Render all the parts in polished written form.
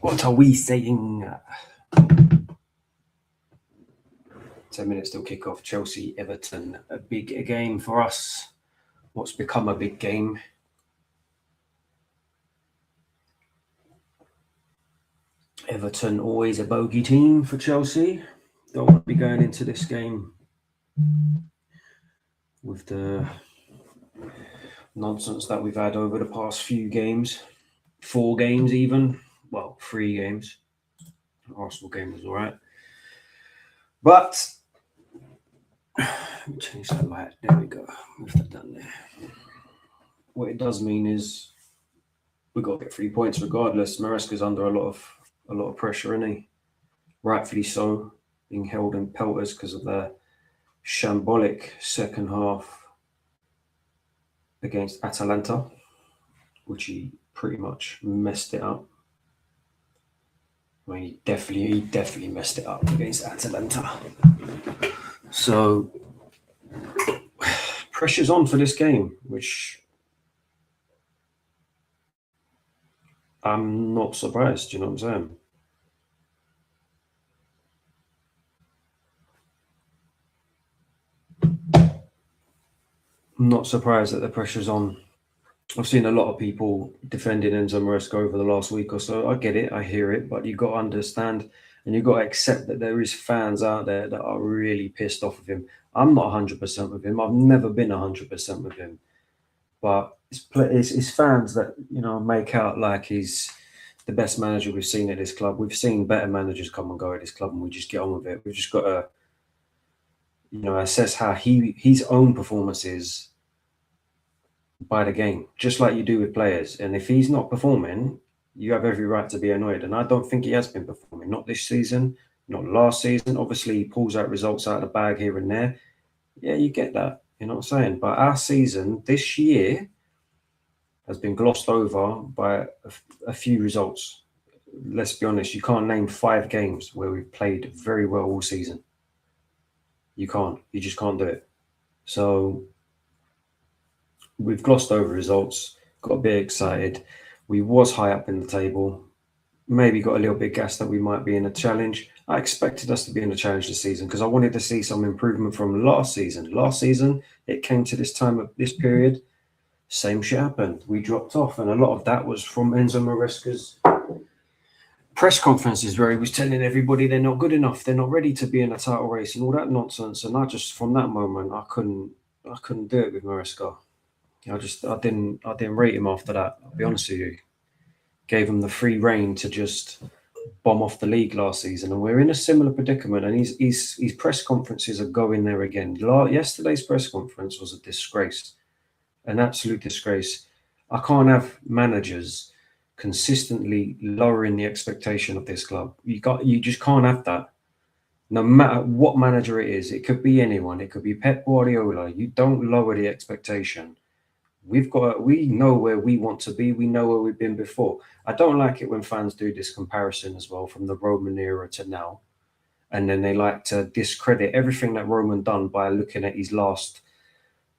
What are we saying? 10 minutes till kick-off. Chelsea, Everton, a big game for us. What's become a big game? Everton, always a bogey team for Chelsea. Don't want to be going into this game with the nonsense that we've had over the past few games. 4 games even. Well, 3 games. The Arsenal game was all right. But change that light. There we go. Move that down there. What it does mean is we've got to get 3 points regardless. Maresca's under a lot of pressure, isn't he? Rightfully so, being held in pelters because of the shambolic second half against Atalanta, which he pretty much messed it up. I mean, he definitely messed it up against Atalanta. So pressure's on for this game, which I'm not surprised, you know what I'm saying? I'm not surprised that the pressure's on. I've seen a lot of people defending Enzo Maresca over the last week or so. I get it, I hear it, but you've got to understand and you've got to accept that there is fans out there that are really pissed off with him. I'm not 100% with him. I've never been 100% with him. But it's fans that, you know, make out like he's the best manager we've seen at this club. We've seen better managers come and go at this club, and we just get on with it. We've just got to, you know, assess how his own performances by the game, just like you do with players. And if he's not performing, you have every right to be annoyed. And I don't think he has been performing. Not this season, not last season. Obviously, he pulls out results out of the bag here and there. Yeah, you get that. You know what I'm saying? But our season this year has been glossed over by a few results. Let's be honest, you can't name 5 games where we've played very well all season. You can't. You just can't do it. So we've glossed over results, got a bit excited. We was high up in the table, maybe got a little bit gassed that we might be in a challenge. I expected us to be in a challenge this season because I wanted to see some improvement from last season. Last season, it came to this time of this period, same shit happened. We dropped off, and a lot of that was from Enzo Maresca's press conferences where he was telling everybody they're not good enough, they're not ready to be in a title race and all that nonsense. And I just, from that moment, I couldn't do it with Maresca. I didn't rate him after that. I'll be honest with you. Gave him the free rein to just bomb off the league last season, and we're in a similar predicament. And his press conferences are going there again. Yesterday's press conference was a disgrace, an absolute disgrace. I can't have managers consistently lowering the expectation of this club. You just can't have that. No matter what manager it is, it could be anyone. It could be Pep Guardiola. You don't lower the expectation. We know where we want to be. We know where we've been before. I don't like it when fans do this comparison as well from the Roman era to now. And then they like to discredit everything that Roman done by looking at his last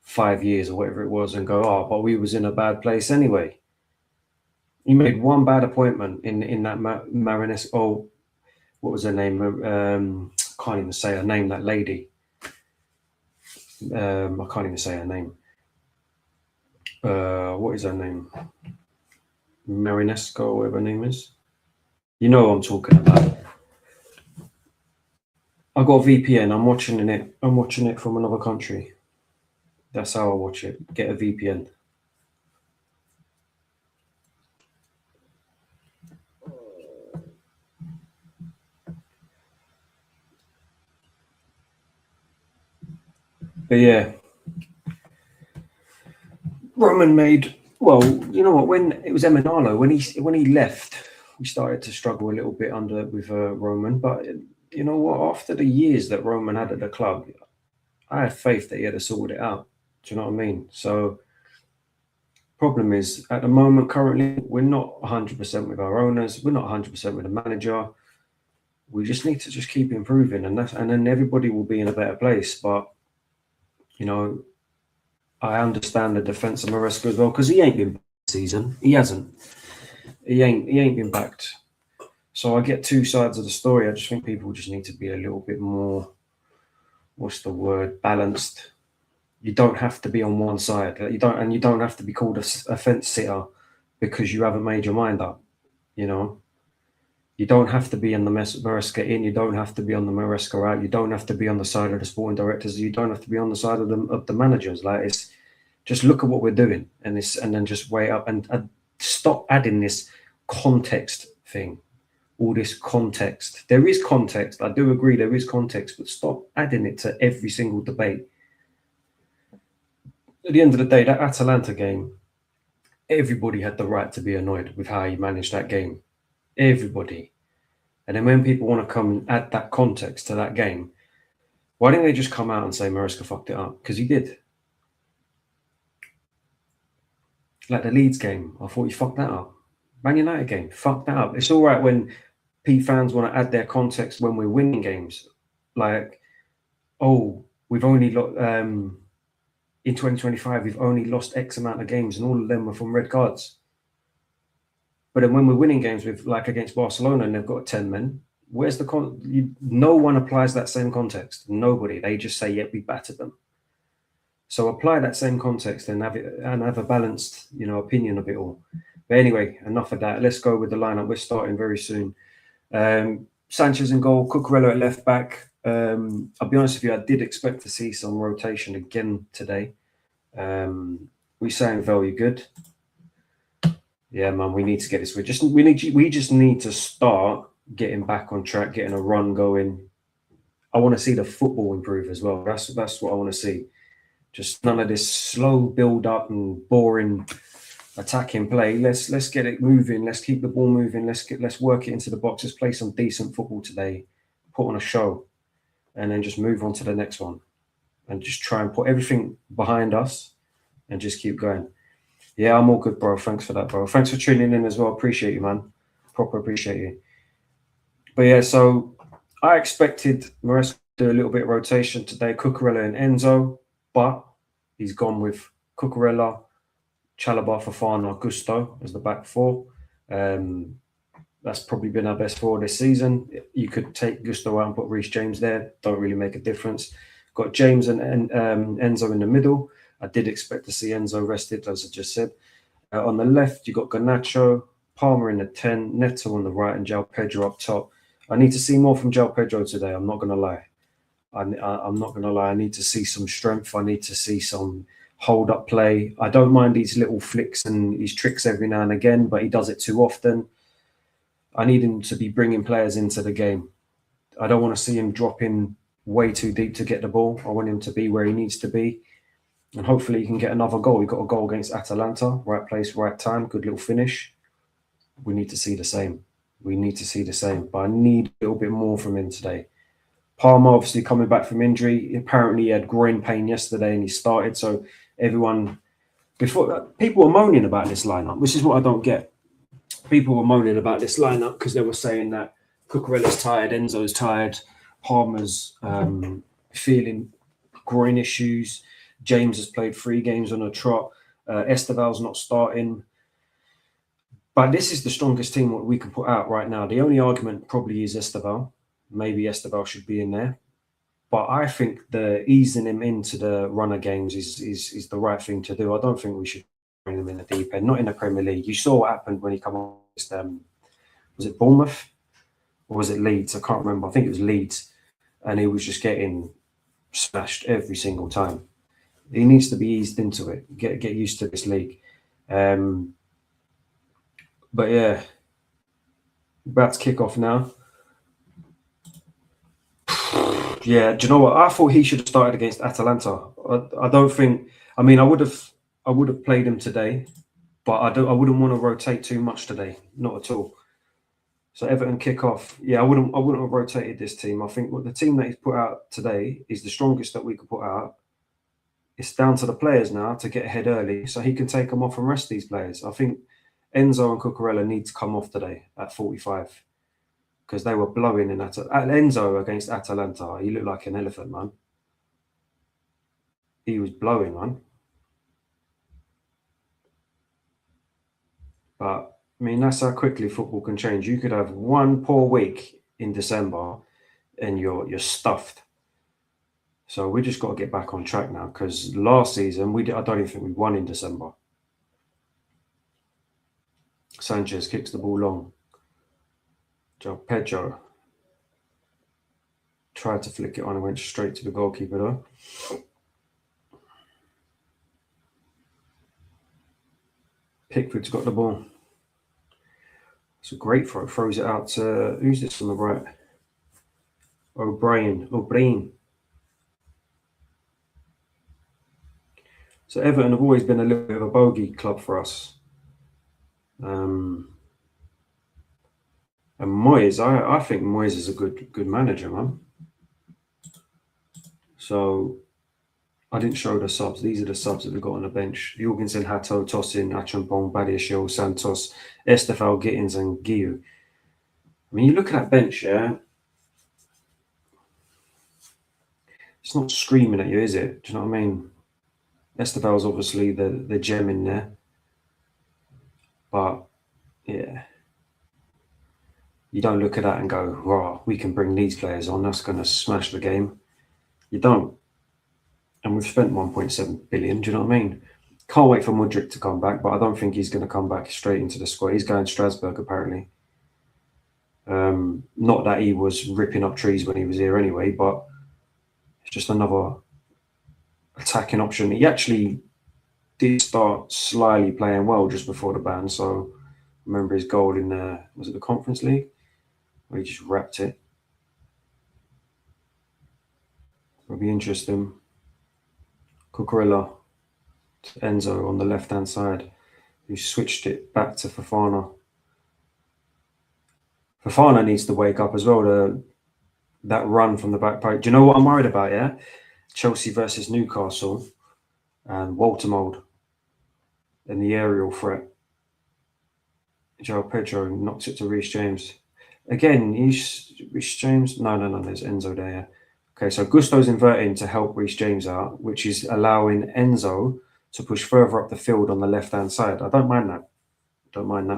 5 years or whatever it was and go, oh, but we was in a bad place anyway. He made one bad appointment in that Maresca. Oh, what was her name? Can't even say her name, that lady. I can't even say her name. What is her name? Maresca, or whatever her name is. You know what I'm talking about. I got a VPN. I'm watching it from another country. That's how I watch it. Get a VPN. But yeah, Roman made, well, you know what? When it was Emanalo, when he left, we started to struggle a little bit with Roman. But you know what? After the years that Roman had at the club, I had faith that he had to sort it out. Do you know what I mean? So, problem is, at the moment, currently, we're not 100% with our owners. We're not 100% with the manager. We just need to just keep improving, and then everybody will be in a better place. But you know, I understand the defense of Maresca as well because he ain't been backed this season. He hasn't. He ain't been backed. So I get two sides of the story. I just think people just need to be a little bit more, what's the word, balanced. You don't have to be on one side. You don't have to be called a fence sitter because you haven't made your mind up. You know, you don't have to be on the Maresca in. You don't have to be on the Maresca out. You don't have to be on the side of the sporting directors. You don't have to be on the side of the managers. Like, it's just look at what we're doing, and then just weigh up and stop adding this context thing. All this context. There is context. I do agree there is context, but stop adding it to every single debate. At the end of the day, that Atalanta game, everybody had the right to be annoyed with how he managed that game. Everybody. And then when people want to come and add that context to that game, why didn't they just come out and say Maresca fucked it up? Because he did. Like the Leeds game, I thought he fucked that up. Man United game, fucked that up. It's all right when fans want to add their context when we're winning games. Like, oh, we've only lost, in 2025, we've only lost X amount of games and all of them were from red cards. But then when we're winning games with, like against Barcelona, and they've got 10 men, where's the no one applies that same context. Nobody. They just say, yeah, we battered them. So apply that same context and have a balanced, opinion of it all. But anyway, enough of that. Let's go with the lineup. We're starting very soon. Sanchez in goal, Cucurella at left back. I'll be honest with you, I did expect to see some rotation again today. We saying very good. Yeah, man, we need to get this. We just need to start getting back on track, getting a run going. I want to see the football improve as well. That's what I want to see. Just none of this slow build up and boring attacking play. Let's get it moving. Let's keep the ball moving. Let's work it into the box. Let's play some decent football today. Put on a show, and then just move on to the next one, and just try and put everything behind us, and just keep going. Yeah, I'm all good, bro. Thanks for that, bro. Thanks for tuning in as well. Appreciate you, man. Proper appreciate you. But yeah, so I expected Maresca to do a little bit of rotation today. Cucurella and Enzo, but he's gone with Cucurella, Chalobah, Fofana, Gusto as the back four. That's probably been our best four this season. You could take Gusto out and put Reece James there. Don't really make a difference. Got James and Enzo in the middle. I did expect to see Enzo rested, as I just said. On the left, you got Garnacho, Palmer in the 10, Neto on the right, and João Pedro up top. I need to see more from João Pedro today. I'm not going to lie. I'm not going to lie. I need to see some strength. I need to see some hold-up play. I don't mind these little flicks and these tricks every now and again, but he does it too often. I need him to be bringing players into the game. I don't want to see him dropping way too deep to get the ball. I want him to be where he needs to be. And hopefully he can get another goal. He got a goal against Atalanta. Right place, right time. Good little finish. We need to see the same. We need to see the same. But I need a little bit more from him today. Palmer obviously coming back from injury. Apparently he had groin pain yesterday and he started. So everyone, people were moaning about this lineup, which is what I don't get. People were moaning about this lineup because they were saying that Cucurella's tired, Enzo's tired, Palmer's feeling groin issues. James has played 3 games on a trot. Esteval's not starting. But this is the strongest team what we can put out right now. The only argument probably is Esteval. Maybe Esteval should be in there. But I think the easing him into the runner games is the right thing to do. I don't think we should bring him in the deep end, not in the Premier League. You saw what happened when he came on. Was it Bournemouth? Or was it Leeds? I can't remember. I think it was Leeds. And he was just getting smashed every single time. He needs to be eased into it. Get used to this league. But yeah, about to kick off now. Yeah, do you know what? I thought he should have started against Atalanta. I don't think. I mean, I would have played him today, but I wouldn't want to rotate too much today. Not at all. So Everton kick off. Yeah, I wouldn't have rotated this team. I think the team that he's put out today is the strongest that we could put out. It's down to the players now to get ahead early so he can take them off and rest these players. I think Enzo and Cucurella need to come off today at 45 because they were blowing in Enzo against Atalanta. He looked like an elephant, man. He was blowing, man. But I mean, that's how quickly football can change. You could have one poor week in December and you're stuffed. So we just got to get back on track now, because last season I don't even think we won in December. Sanchez kicks the ball long. Joe Pedro tried to flick it on and went straight to the goalkeeper though. Pickford's got the ball. It's a great throw. Throws it out to, who's this on the right? O'Brien. So Everton have always been a little bit of a bogey club for us. And Moyes, I think Moyes is a good manager, man. So I didn't show the subs. These are the subs that we've got on the bench. Jorgensen, Hato, Tosin, Achampong, Badiashile, Santos, Estefan, Gittins and Guiu. I mean, you look at that bench, yeah? It's not screaming at you, is it? Do you know what I mean? Esteval's obviously the gem in there. But, yeah. You don't look at that and go, raw, we can bring these players on. That's going to smash the game. You don't. And we've spent 1.7 billion. Do you know what I mean? Can't wait for Mudryk to come back, but I don't think he's going to come back straight into the squad. He's going to Strasbourg, apparently. Not that he was ripping up trees when he was here anyway, but it's just another attacking option. He actually did start slyly playing well just before the ban. So remember his goal in was it the Conference League? Where he just wrapped it. It'll be interesting. Cucurella to Enzo on the left-hand side, who switched it back to Fofana. Fofana needs to wake up as well. That run from the back post. Do you know what I'm worried about, yeah? Chelsea versus Newcastle and Waltermold and the aerial threat. Joe Pedro knocks it to Reece James. Again, Reece James. No, there's Enzo there. Yeah. Okay, so Gusto's inverting to help Reece James out, which is allowing Enzo to push further up the field on the left-hand side. I don't mind that. Don't mind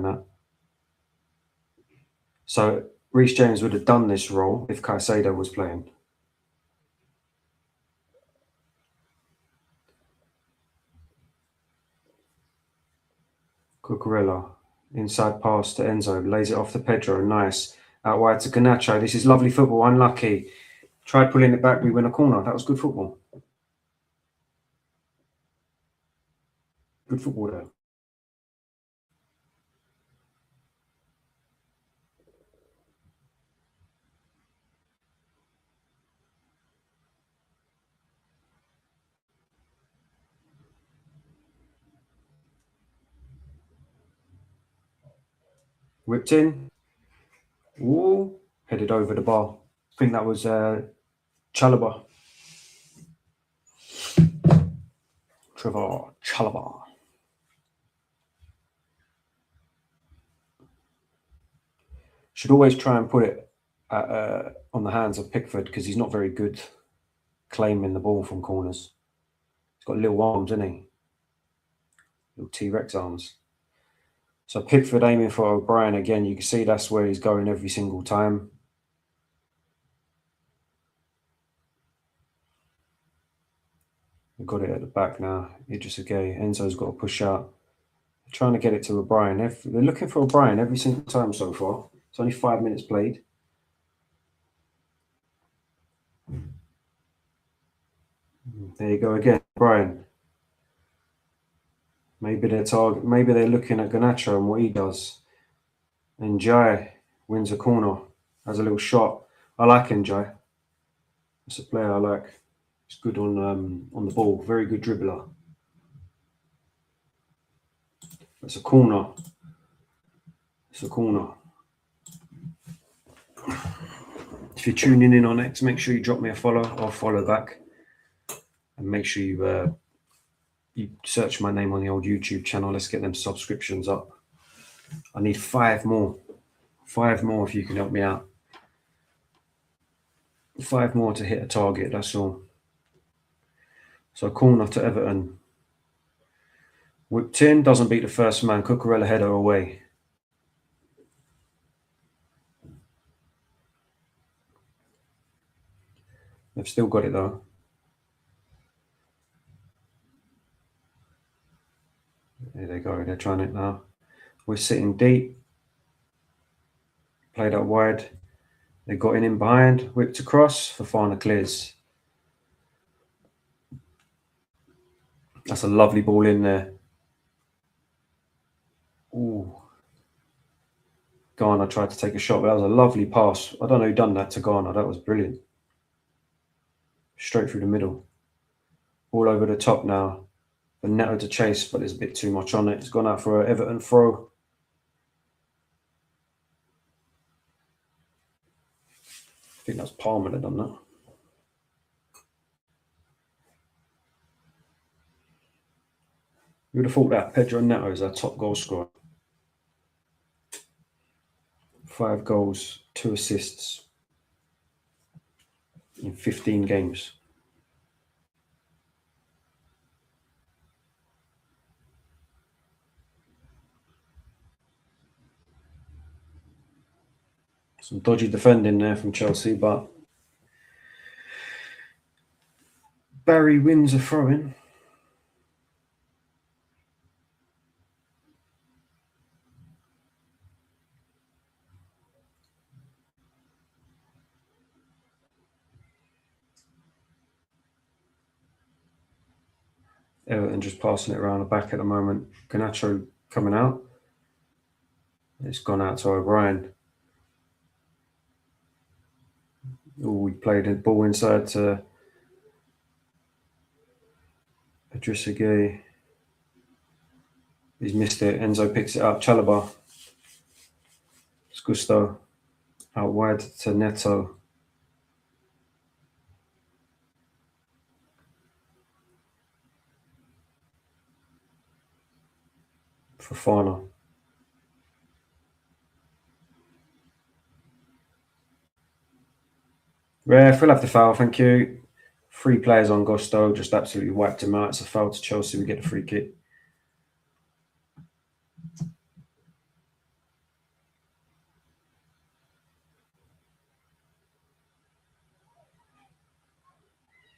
that. So Reece James would have done this role if Caicedo was playing. Cucurella, inside pass to Enzo, lays it off to Pedro, nice. Out wide to Garnacho. This is lovely football, unlucky. Tried pulling it back, we win a corner. That was good football. Good football there. Whipped in. Ooh, headed over the bar. I think that was Chalobah. Trevor Chalobah. Should always try and put it on the hands of Pickford, because he's not very good claiming the ball from corners. He's got little arms, isn't he? Little T-Rex arms. So Pickford aiming for O'Brien again. You can see that's where he's going every single time. We've got it at the back now. Idris Gueye. Enzo's got to push out. They're trying to get it to O'Brien. They're looking for O'Brien every single time so far. It's only 5 minutes played. There you go again, O'Brien. Maybe they're looking at Garnacho and what he does. And Jai wins a corner, has a little shot. I like Njai. It's a player I like. He's good on the ball. Very good dribbler. It's a corner. It's a corner. If you're tuning in on X, make sure you drop me a follow or follow back. And make sure you search my name on the old YouTube channel. Let's get them subscriptions up. I need 5 more. 5 more if you can help me out. 5 more to hit a target, that's all. So corner to Everton. Whipped in, doesn't beat the first man. Cucurella header away. They've still got it though. There they go, they're trying it now. We're sitting deep. Played out wide. They got in behind, whipped across. Fofana clears. That's a lovely ball in there. Ooh. Ghana tried to take a shot, but that was a lovely pass. I don't know who done that to Ghana. That was brilliant. Straight through the middle. All over the top now. The Neto to chase, but there's a bit too much on it. It's gone out for an Everton throw. I think that's Palmer that done that. You would have thought that Pedro Neto is our top goal scorer. 5 goals, 2 assists in 15 games. Some dodgy defending there from Chelsea, but Barry wins a throw-in. Everton just passing it around the back at the moment. Garnacho coming out. It's gone out to O'Brien. Oh, we played a ball inside to Adrissagay. He's missed it. Enzo picks it up. Chalobah. It's Gusto. Out wide to Neto. Fofana. Ref, we'll have the foul, thank you. 3 players on Gusto, just absolutely wiped him out. It's a foul to Chelsea. We get the free kick.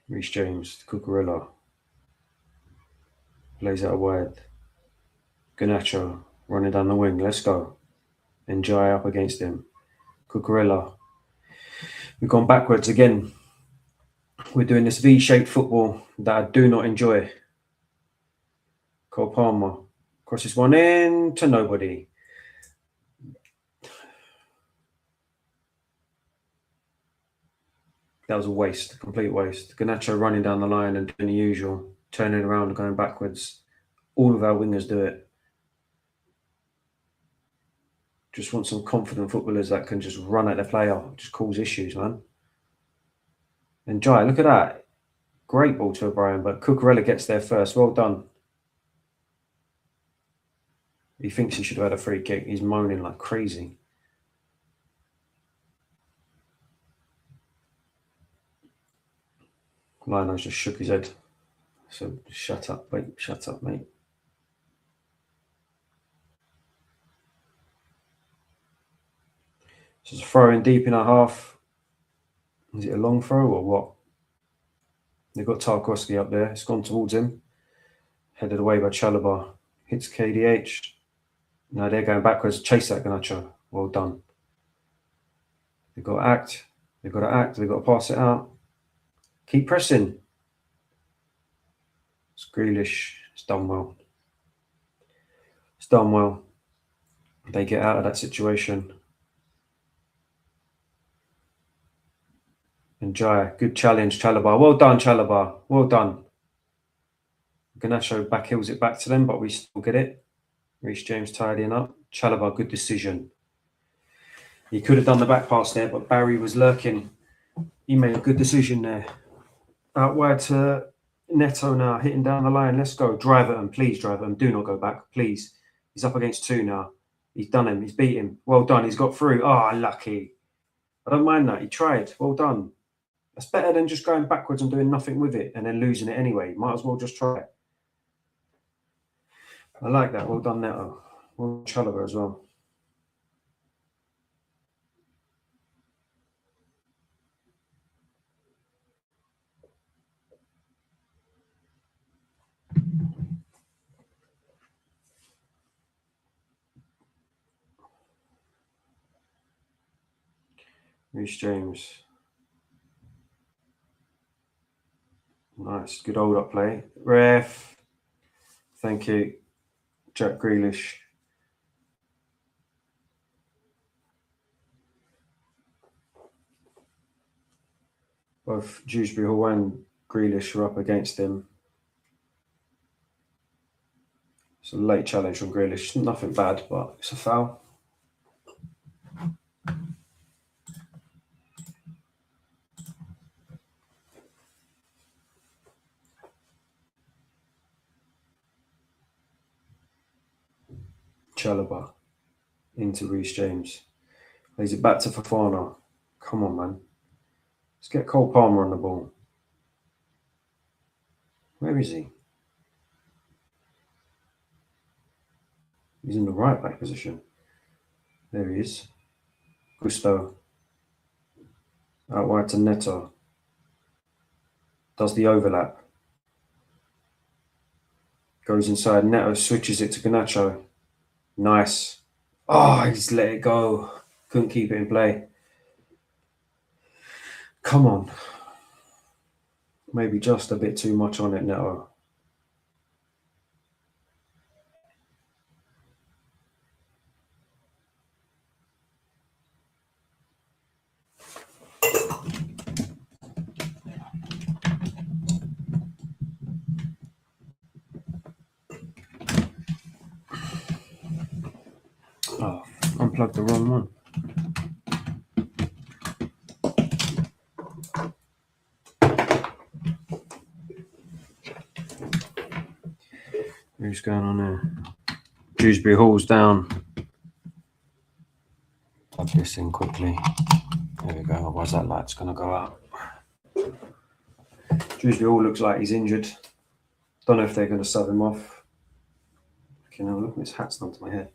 Reece James, Cucurella. Plays out wide. Garnacho running down the wing. Let's go. Enjoy up against him. Cucurella. We've gone backwards again. We're doing this V-shaped football that I do not enjoy. Cole Palmer crosses one in to nobody. That was a waste, complete waste. Garnacho running down the line and doing the usual, turning around and going backwards. All of our wingers do it. Just want some confident footballers that can just run at their player, just cause issues, man. And Jai, look at that. Great ball to O'Brien, but Cucurella gets there first. Well done. He thinks he should have had a free kick. He's moaning like crazy. Lino's just shook his head. So shut up, mate. Shut up, mate. So it's a throw in deep in our half. Is it a long throw or what? They've got Tarkowski up there. It's gone towards him. Headed away by Chalobah. Hits KDH. No, they're going backwards. Chase that Garnacho. Well done. They've got to act. They've got to act. They've got to pass it out. Keep pressing. It's Grealish. It's done well. It's done well. They get out of that situation. And Jaya, good challenge, Chalobah. Well done, Chalobah. Well done. Garnacho backhills it back to them, but we still get it. Reece James tidying up. Chalobah, good decision. He could have done the back pass there, but Barry was lurking. He made a good decision there. Out wide to Neto now, hitting down the line. Let's go. Drive at him. Please drive at him. Do not go back. Please. He's up against 2 now. He's done him. He's beat him. Well done. He's got through. Oh, lucky. I don't mind that. He tried. Well done. That's better than just going backwards and doing nothing with it and then losing it anyway. Might as well just try it. I like that. Well done, Neto. Well done, Chalobah as well. Reece James. Nice. Good hold up play. Ref. Thank you. Jack Grealish. Both Dewsbury Hall and Grealish were up against him. It's a late challenge from Grealish. Nothing bad, but it's a foul. Chalobah into Reece James. Lays it back to Fofana. Come on, man. Let's get Cole Palmer on the ball. Where is he? He's in the right back position. There he is. Gusto. Out wide to Neto. Does the overlap. Goes inside. Neto switches it to Garnacho. Nice. Oh, he's let it go. Couldn't keep it in play. Come on. Maybe just a bit too much on it, Neto. Oh, unplugged the wrong one. Who's going on there? Dewsbury Hall's down. Plug this in quickly. There we go. Otherwise that light's going to go out. Dewsbury Hall looks like he's injured. Don't know if they're going to sub him off. Okay, now look, his hat's done to my head.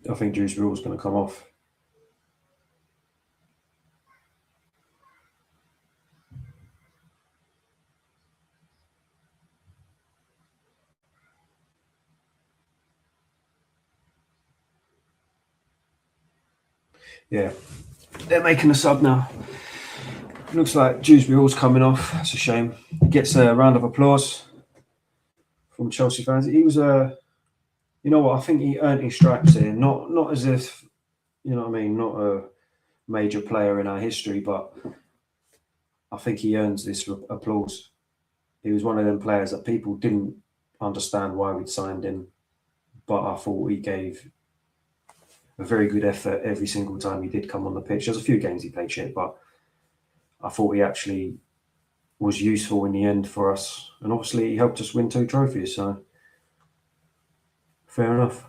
I think Dewsbury Hall's going to come off. Yeah, they're making a sub now. Looks like Dewsbury Hall's coming off. That's a shame. Gets a round of applause from Chelsea fans. He was you know what? I think he earned his stripes here. Not as if, you know what I mean, not a major player in our history, but I think he earns this applause. He was one of them players that people didn't understand why we'd signed him, but I thought he gave a very good effort every single time he did come on the pitch. There's a few games he played shit, but I thought he actually was useful in the end for us. And obviously he helped us win 2 trophies, so fair enough.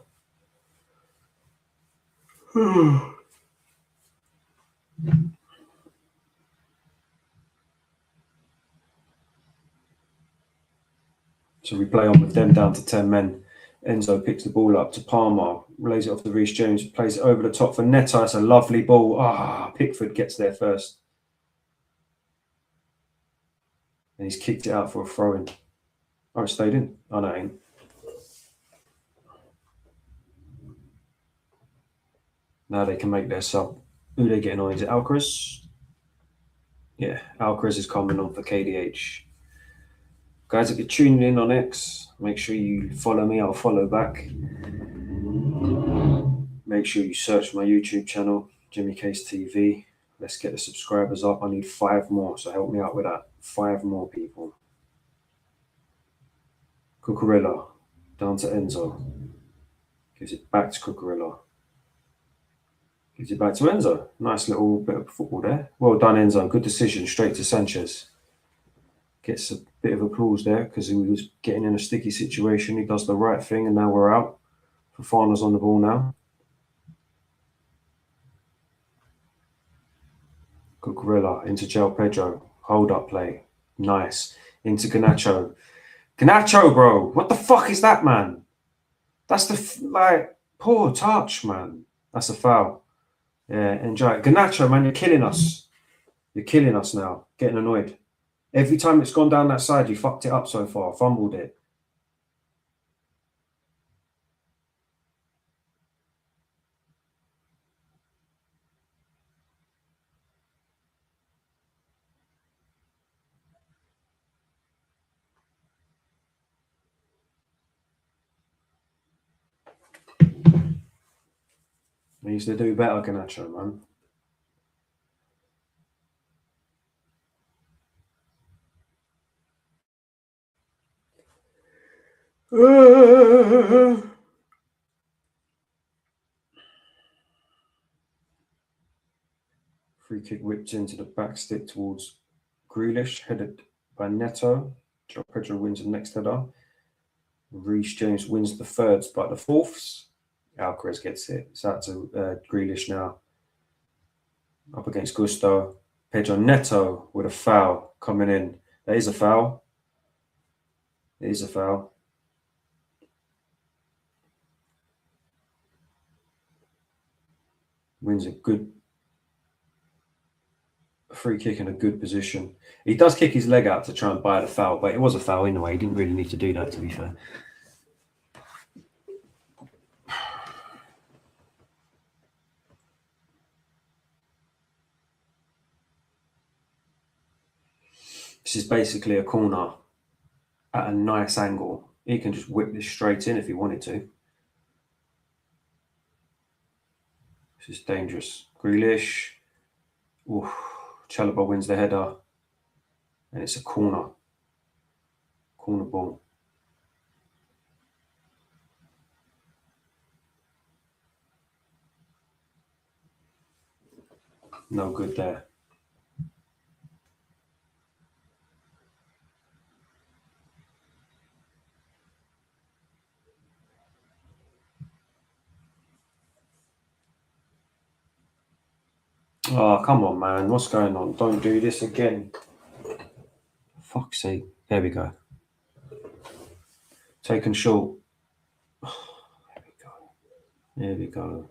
So we play on with them down to 10 men. Enzo picks the ball up to Palmer, lays it off to Reece James, plays it over the top for Neto. It's a lovely ball. Pickford gets there first. And he's kicked it out for a throw-in. Oh, it stayed in. Oh, no, it ain't. Now they can make their sub. Who are they getting on? Is it Alcaraz? Yeah, Alcaraz is coming on for KDH. Guys, if you're tuning in on X, make sure you follow me. I'll follow back. Make sure you search my YouTube channel, Jimmy Case TV. Let's get the subscribers up. I need 5 more, so help me out with that. 5 more people. Cucurella down to Enzo. Gives it back to Cucurella. Gives it back to Enzo. Nice little bit of football there. Well done, Enzo. Good decision. Straight to Sanchez. Gets a bit of applause there because he was getting in a sticky situation. He does the right thing, and now we're out. Fofana's on the ball now. Cucurella into João Pedro. Hold up play. Nice. Into Garnacho. Garnacho, bro. What the fuck is that, man? That's the poor touch, man. That's a foul. Yeah, enjoy it. Garnacho, man, you're killing us. You're killing us now. Getting annoyed. Every time it's gone down that side, you fucked it up so far. Fumbled it. He needs to do better, Garnacho, man. Free kick whipped into the back stick towards Grealish, headed by Neto. João Pedro wins the next header. Reece James wins the thirds, but the fourths, Alcaraz gets it. It's out to Grealish now. Up against Gusto. Pedro Neto with a foul coming in. There is a foul. It is a foul. Wins a good free kick in a good position. He does kick his leg out to try and buy the foul, but it was a foul anyway. He didn't really need to do that, to be fair. This is basically a corner at a nice angle. He can just whip this straight in if he wanted to. This is dangerous. Grealish. Oof. Chalobah wins the header. And it's a corner. Corner ball. No good there. Oh, come on, man. What's going on? Don't do this again. Fuck's sake. There we go. Taken short. There we go. There we go.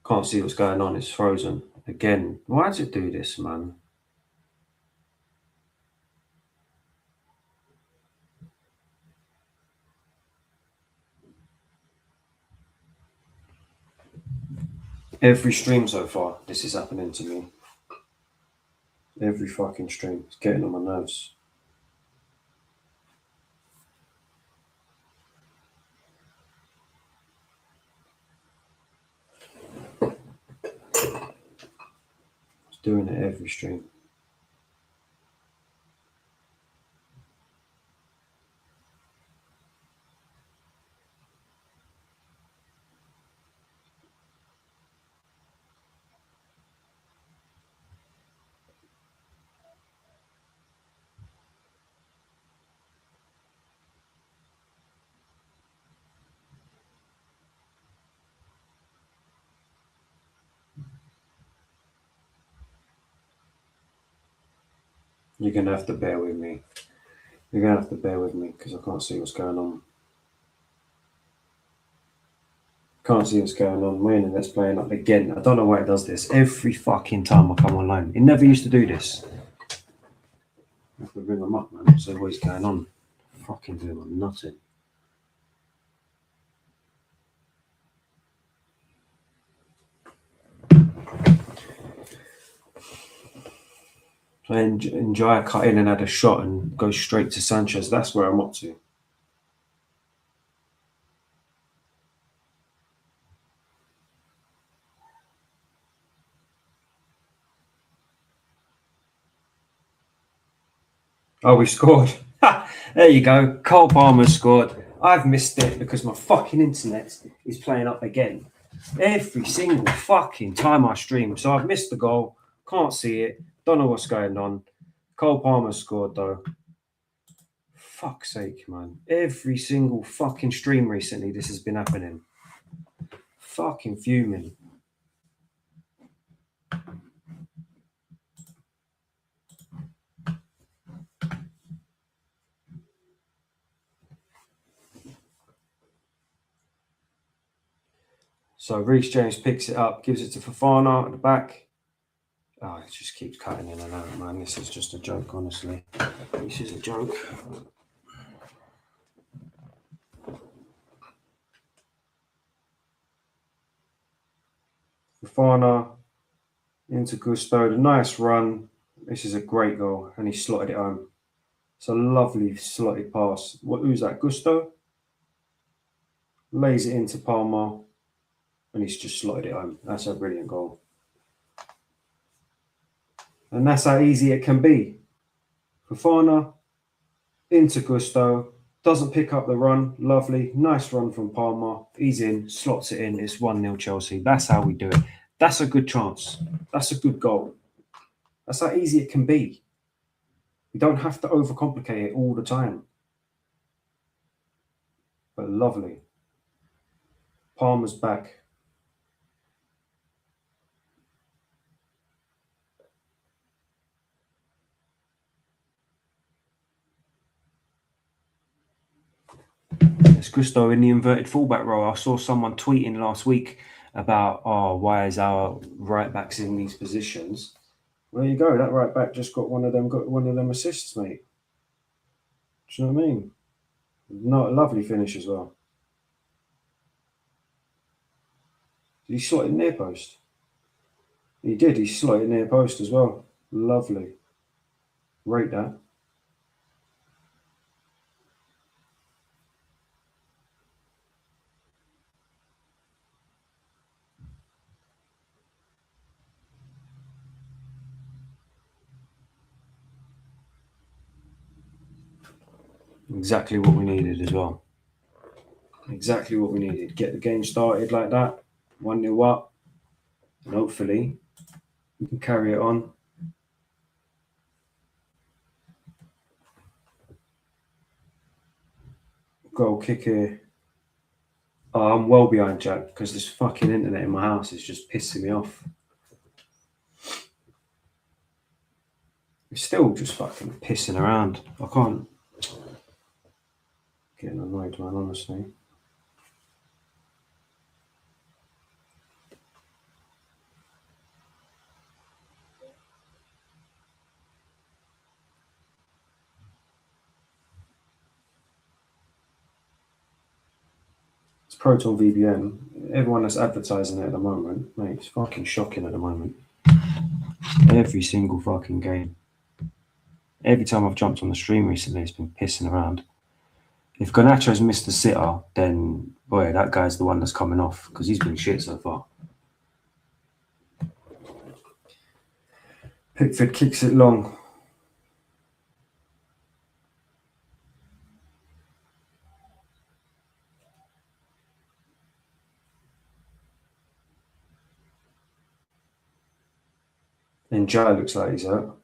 Can't see what's going on. It's frozen. Again. Why does it do this, man? Every stream so far, this is happening to me. Every fucking stream. It's getting on my nerves. It's doing it every stream. You're going to have to bear with me. You're going to have to bear with me because I can't see what's going on. Can't see what's going on. My internet's playing up again. I don't know why it does this. Every fucking time I come online. It never used to do this. I have to ring them up, man. So what's going on? Fucking doing them nothing. So enjoy a cut in and add a shot and go straight to Sanchez. That's where I'm up to. Oh, we scored. There you go. Cole Palmer scored. I've missed it because my fucking internet is playing up again. Every single fucking time I stream. So I've missed the goal. Can't see it. Don't know what's going on. Cole Palmer scored though. Fuck's sake, man. Every single fucking stream recently this has been happening. Fucking fuming. So Reece James picks it up, gives it to Fofana at the back. Oh, it just keeps cutting in and out, man. This is just a joke, honestly. This is a joke. Fofana into Gusto. The nice run. This is a great goal, and he slotted it home. It's a lovely slotted pass. Who's that? Gusto? Lays it into Palmer, and he's just slotted it home. That's a brilliant goal. And that's how easy it can be. Fofana into Gusto. Doesn't pick up the run. Lovely. Nice run from Palmer. He's in. Slots it in. It's 1-0 Chelsea. That's how we do it. That's a good chance. That's a good goal. That's how easy it can be. You don't have to overcomplicate it all the time. But lovely. Palmer's back. It's Gusto in the inverted fullback role. I saw someone tweeting last week about, why is our right backs in these positions? Well, there you go. That right back just got one of them assists, mate. Do you know what I mean? Not a lovely finish as well. Did he slot it near post? He did. He slotted near post as well. Lovely. Rate that. Exactly what we needed as well. Exactly what we needed. Get the game started like that. 1-0 up. And hopefully we can carry it on. Goal kick here. Oh, I'm well behind Jack because this fucking internet in my house is just pissing me off. It's still just fucking pissing around. I can't. Getting annoyed, man, honestly. It's Proton VPN. Everyone that's advertising it at the moment, mate, it's fucking shocking at the moment. Every single fucking game. Every time I've jumped on the stream recently, it's been pissing around. If Garnacho's missed the sitter, then, boy, that guy's the one that's coming off because he's been shit so far. Pickford kicks it long. And Joe looks like he's hurt.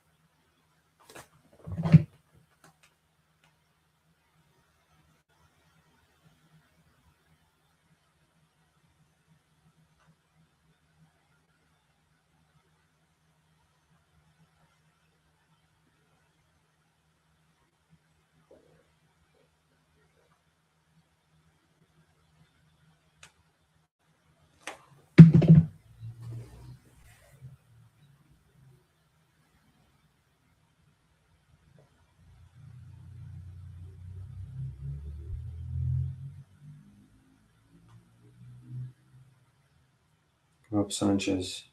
Rob Sanchez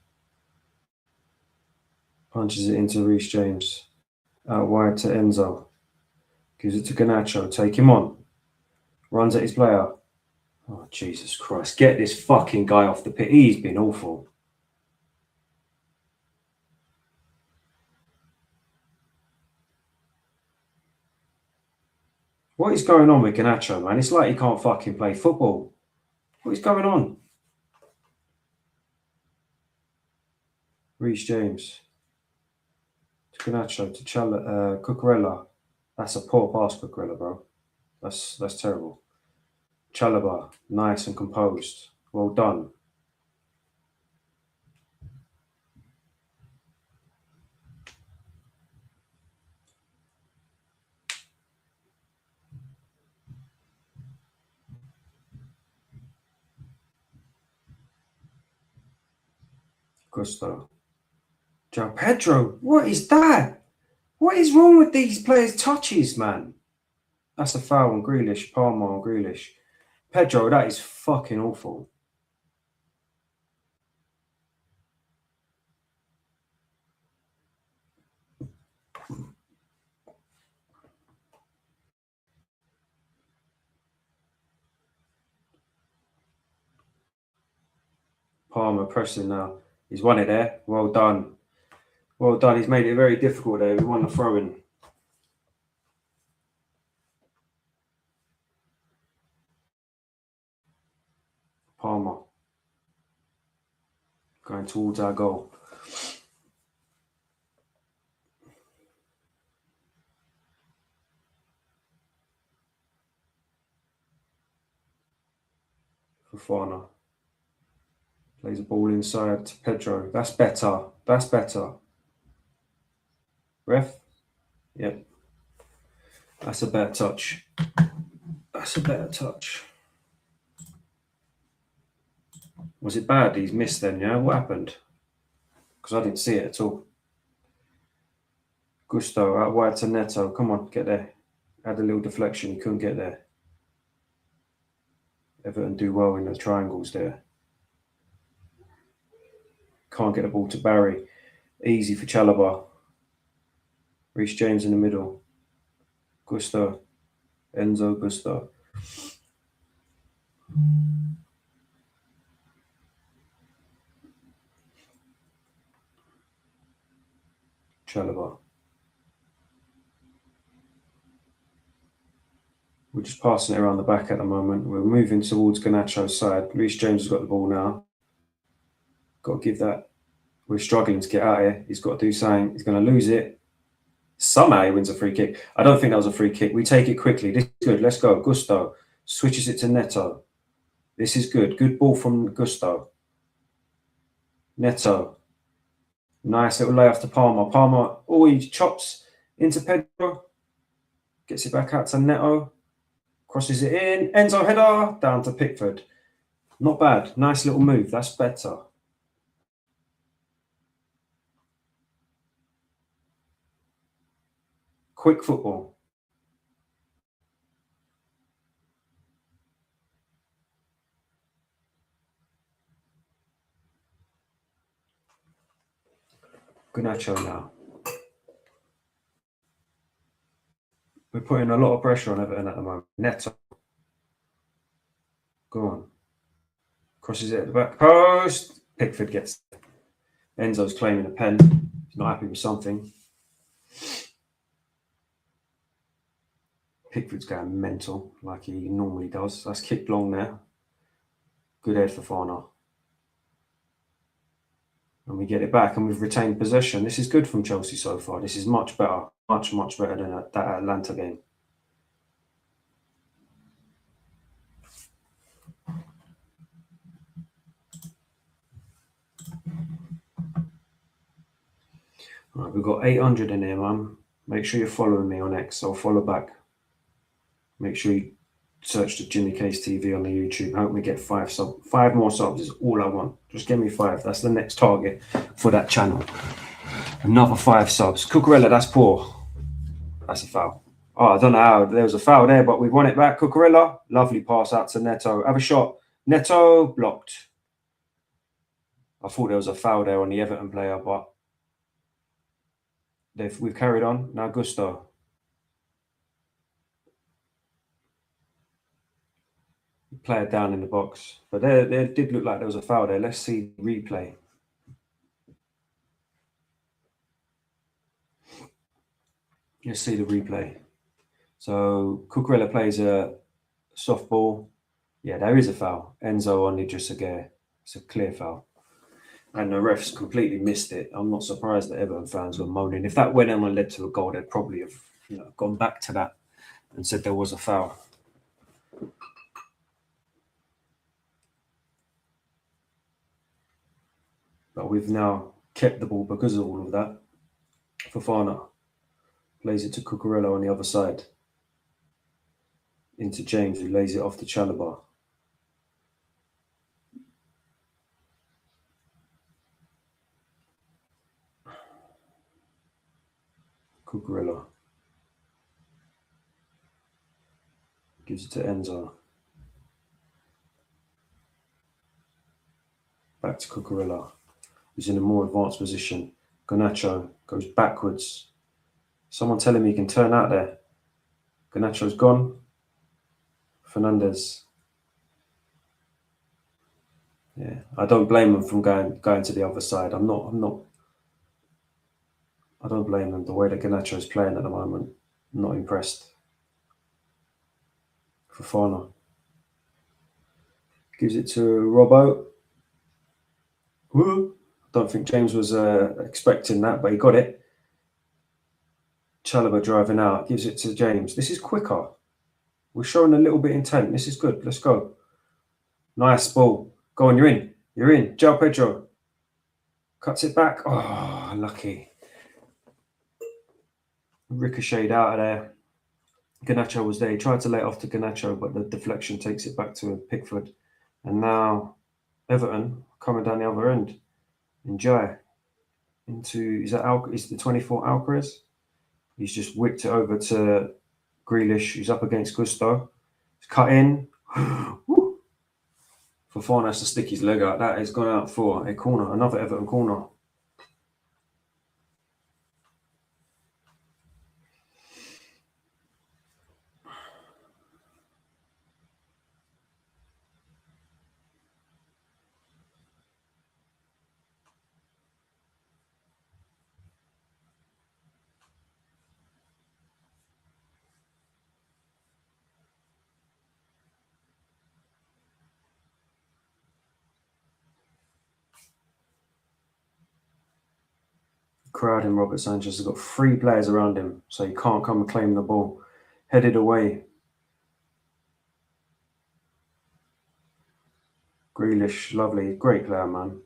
punches it into Reece James. Out wide to Enzo. Gives it to Garnacho. Take him on. Runs at his player. Oh, Jesus Christ. Get this fucking guy off the pitch. He's been awful. What is going on with Garnacho, man? It's like he can't fucking play football. What is going on? Reece James. To Garnacho, to Cucurella. That's a poor pass, Cucurella, bro. That's terrible. Chalobah, nice and composed. Well done. Gusto. João Pedro, what is that? What is wrong with these players' touches, man? That's a foul on Grealish, Palmer on Grealish. Pedro, that is fucking awful. Palmer pressing now. He's won it there. Well done. Well done. He's made it very difficult there. We won the throw-in. Palmer. Going towards our goal. Fofana. Plays the ball inside to Pedro. That's better. That's better. Ref? Yep. That's a better touch. That's a better touch. Was it bad? He's missed then, yeah? What happened? Because I didn't see it at all. Gusto out wide to Neto. Come on, get there. Had a little deflection. He couldn't get there. Everton do well in the triangles there. Can't get the ball to Barry. Easy for Chalobah. Reece James in the middle. Gusto. Enzo Gusto. Chalobah. We're just passing it around the back at the moment. We're moving towards Garnacho's side. Reece James has got the ball now. Got to give that. We're struggling to get out here. He's got to do something. He's going to lose it. Somehow he wins a free kick. I don't think that was a free kick. We take it quickly. This is good. Let's go. Gusto switches it to Neto. This is good. Good ball from Gusto. Neto. Nice little layoff to Palmer. Palmer, oh, he chops into Pedro. Gets it back out to Neto. Crosses it in. Enzo header. Down to Pickford. Not bad. Nice little move. That's better. Quick football. Garnacho now. We're putting a lot of pressure on Everton at the moment. Neto. Go on. Crosses it at the back post. Pickford gets it. Enzo's claiming a pen. He's not happy with something. Pickford's going mental like he normally does. That's kicked long there. Good head for Fofana. And we get it back and we've retained possession. This is good from Chelsea so far. This is much better. Much, much better than that Atlanta game. All right, we've got 800 in here, man. Make sure you're following me on X. I'll follow back. Make sure you search the Jimmy Case TV on the YouTube. Help me get 5 more subs is all I want. Just give me 5. That's the next target for that channel. Another 5 subs. Cucurella, that's poor. That's a foul. Oh, I don't know how. There was a foul there, but we won it back. Cucurella, lovely pass out to Neto. Have a shot. Neto, blocked. I thought there was a foul there on the Everton player, but we've carried on. Now Gusto. Player down in the box. But there did look like there was a foul there. Let's see the replay. Let's see the replay. So Cucurella plays a soft ball. Yeah, there is a foul. Enzo on Idris Aguirre. It's a clear foul. And the refs completely missed it. I'm not surprised that Everton fans were moaning. If that went on and led to a goal, they'd probably have gone back to that and said there was a foul. But we've now kept the ball because of all of that. Fofana plays it to Cucurella on the other side. Into James, who lays it off to Chalobah. Cucurella gives it to Enzo. Back to Cucurella, who's in a more advanced position. Garnacho goes backwards. Someone telling me he can turn out there. Garnacho's gone. Fernandez. Yeah, I don't blame him from going to the other side. I don't blame him. The way that Garnacho's playing at the moment, I'm not impressed. Fofana gives it to Robbo. Woo! Don't think James was expecting that, but he got it. Chalobah driving out, gives it to James. This is quicker. We're showing a little bit intent. This is good. Let's go. Nice ball. Go on, you're in. You're in. João Pedro. Cuts it back. Oh, lucky. Ricocheted out of there. Garnacho was there. He tried to lay it off to Garnacho, but the deflection takes it back to Pickford. And now Everton coming down the other end. Enjoy. Is the 24 Alcaraz? He's just whipped it over to Grealish, who's up against Gusto. He's cut in. Fofana has to stick his leg out. That has gone out for a corner, another Everton corner. Crowding Robert Sanchez has got 3 players around him, so he can't come and claim the ball. Headed away. Grealish, lovely, great player, man.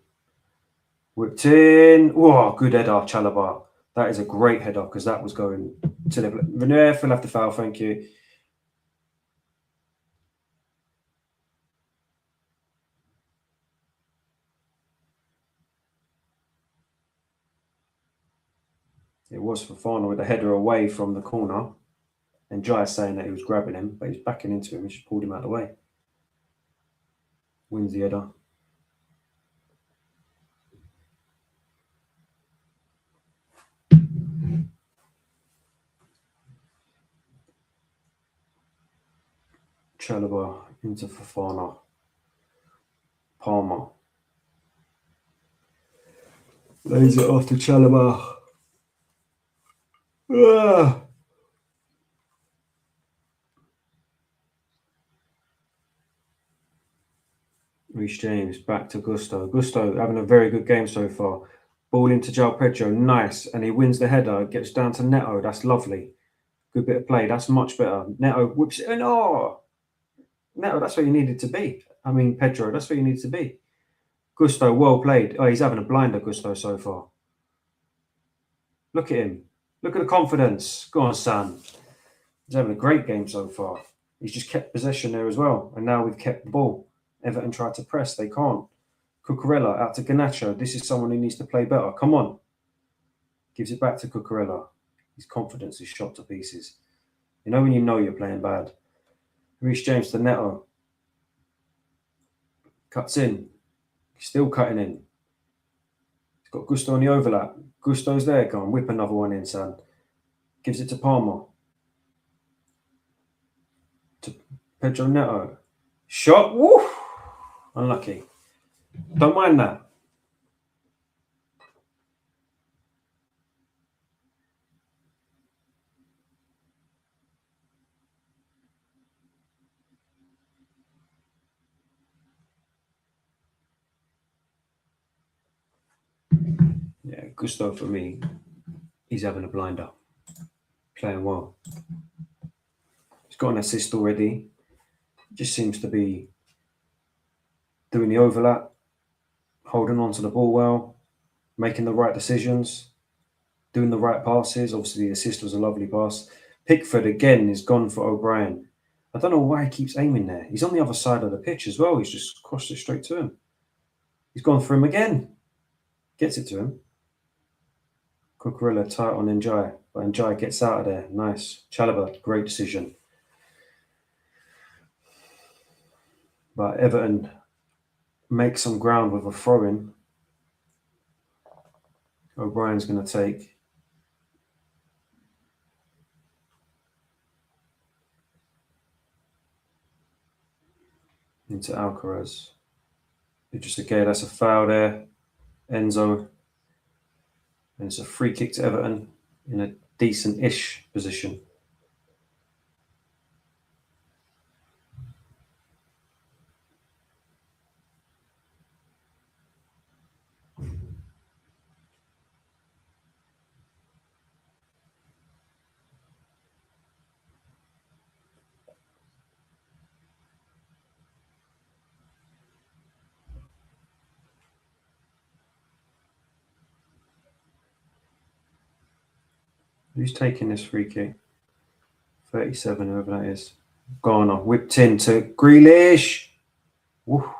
Whipped in. Oh, good header, Chalobah. That is a great header because that was going to the Renier. Will have to foul, thank you. It was Fofana with the header away from the corner. And Jai saying that he was grabbing him, but he was backing into him. He just pulled him out of the way. Wins the header. Chalobah into Fofana. Palmer. Lays it off to Chalobah. Reece James back to Gusto. Gusto having a very good game so far. Ball into João Pedro, nice, and he wins the header. Gets down to Neto. That's lovely. Good bit of play. That's much better. Neto whips it in. Oh, Neto, that's where you needed to be. I mean, Pedro, that's where you needed to be. Gusto, well played. Oh, he's having a blinder, Gusto, so far. Look at him. Look at the confidence. Go on, Sam. He's having a great game so far. He's just kept possession there as well. And now we've kept the ball. Everton tried to press. They can't. Cucurella out to Garnacho. This is someone who needs to play better. Come on. Gives it back to Cucurella. His confidence is shot to pieces. You know when you know you're playing bad. Reece James to Neto. Cuts in. Still cutting in. He's got Gusto on the overlap. Gusto's there. Go on. Whip another one in, Sam. Gives it to Palmer. To Pedro Neto. Shot. Woo! Unlucky. Don't mind that. Gusto, for me, he's having a blinder. Playing well. He's got an assist already. Just seems to be doing the overlap, holding on to the ball well, making the right decisions, doing the right passes. Obviously, the assist was a lovely pass. Pickford, again, is gone for O'Brien. I don't know why he keeps aiming there. He's on the other side of the pitch as well. He's just crossed it straight to him. He's gone for him again. Gets it to him. Cucurella tight on Njai, but Njai gets out of there. Nice. Chalobah, great decision. But Everton make some ground with a throw-in. O'Brien's going to take. Into Alcaraz. Just again, that's a foul there. Enzo. And it's a free kick to Everton in a decent-ish position. Who's taking this free kick? 37, whoever that is. Garner whipped into Grealish. Woo.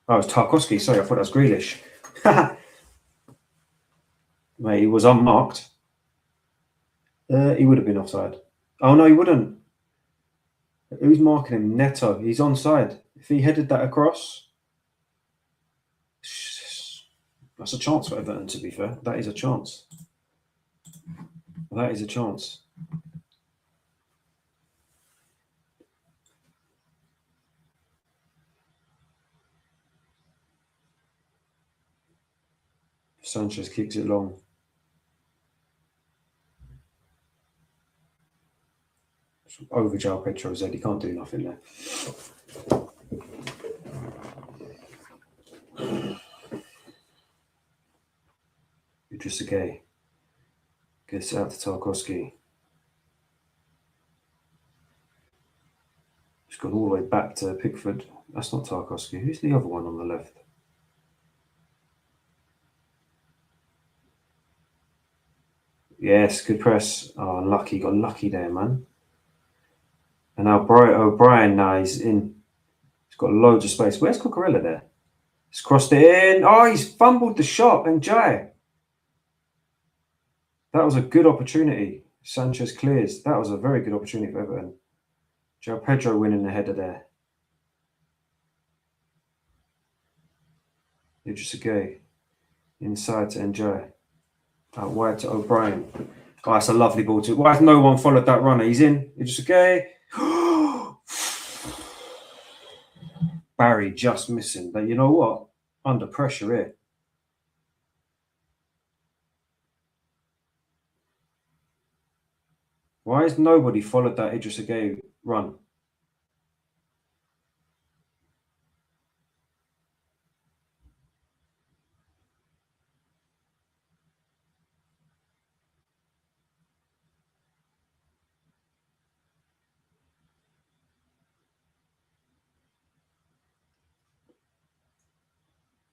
Oh, it's Tarkowski. Sorry, I thought that was Grealish. Mate, he was unmarked. He would have been offside. Oh, no, he wouldn't. Who's marking him? Neto. He's onside. If he headed that across, that's a chance for Everton, to be fair. That is a chance. That is a chance. Sanchez kicks it long. Over João Pedro's head. He can't do nothing there. Idrissa Gueye gets out to Tarkowski. He's gone all the way back to Pickford. That's not Tarkowski. Who's the other one on the left? Yes, good press. Oh, unlucky. Got lucky there, man. And now O'Brien now he's in. He's got loads of space. Where's Cucurella there? He's crossed it in. Oh, he's fumbled the shot. And Jai. That was a good opportunity. Sanchez clears. That was a very good opportunity for Everton. João Pedro winning the header there. Idrissa Gueye. Inside to Njai. Out wide to O'Brien. Oh, that's a lovely ball too. Why has no one followed that runner? He's in. Idrissa Gueye. Barry just missing. But you know what? Under pressure here. Why has nobody followed that Idrissa Gueye run?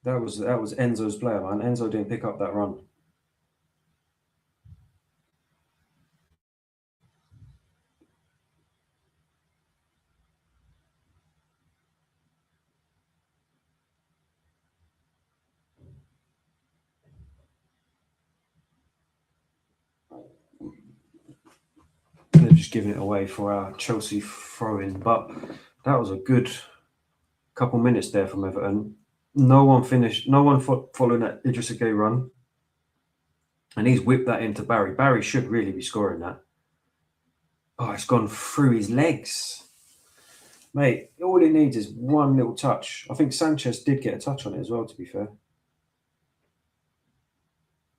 That was Enzo's player, man. Enzo didn't pick up that run. They've just given it away for our Chelsea throw-in, but that was a good couple minutes there from Everton. No one finished. No one following that Idrissa Gueye run, and he's whipped that into Barry. Barry should really be scoring that. Oh, it's gone through his legs, mate. All it needs is one little touch. I think Sanchez did get a touch on it as well, to be fair.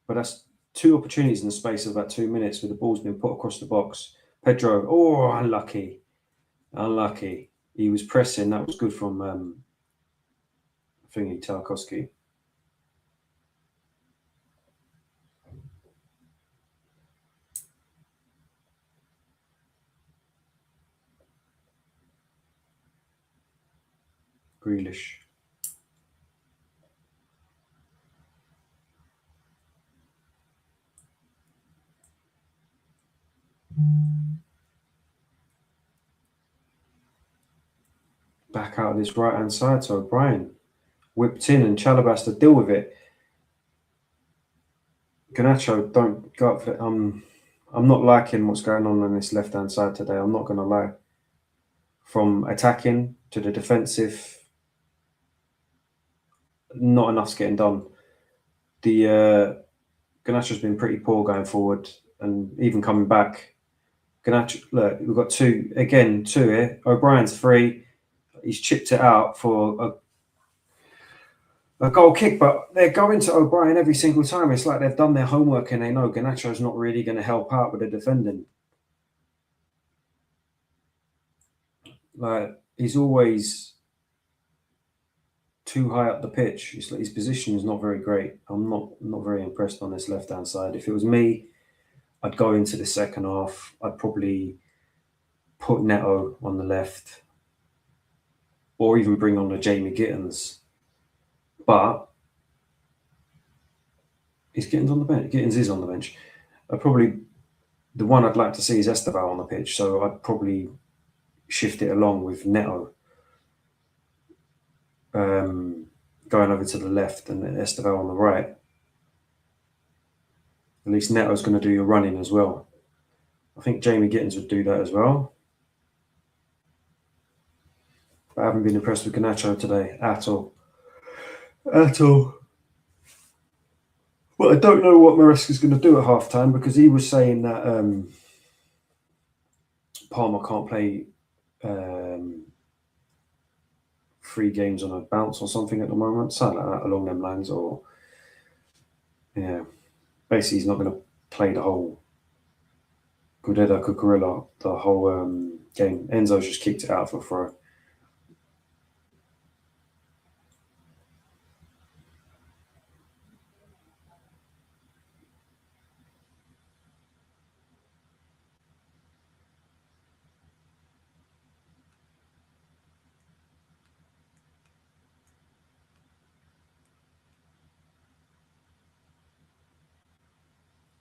But that's two opportunities in the space of about 2 minutes, with the ball's been put across the box. Pedro, oh, unlucky. Unlucky. He was pressing. That was good from Tarkowski. Grealish. Back out of this right-hand side to O'Brien. Whipped in and Chalobah has to deal with it. Garnacho, don't go up for it. I'm not liking what's going on this left-hand side today. I'm not going to lie. From attacking to the defensive, not enough's getting done. The Garnacho's been pretty poor going forward and even coming back. Garnacho, look, we've got two here. O'Brien's free. He's chipped it out for a goal kick, but they're going to O'Brien every single time. It's like they've done their homework and they know Garnacho's not really going to help out with the defending. Like, he's always too high up the pitch. It's like his position is not very great. I'm not very impressed on this left-hand side. If it was me, I'd go into the second half. I'd probably put Neto on the left or even bring on the Jamie Gittins. But is Gittins on the bench? Gittins is on the bench. The one I'd like to see is Esteban on the pitch, so I'd probably shift it along with Neto going over to the left and Esteban on the right. At least Neto's going to do your running as well. I think Jamie Gittins would do that as well. I haven't been impressed with Garnacho today at all. At all. Well, I don't know what Maresca's going to do at half-time because he was saying that Palmer can't play 3 games on a bounce or something at the moment. Something like that along them lines. Or, yeah. Basically, he's not going to play the whole Cucurella, the whole game. Enzo's just kicked it out for a throw.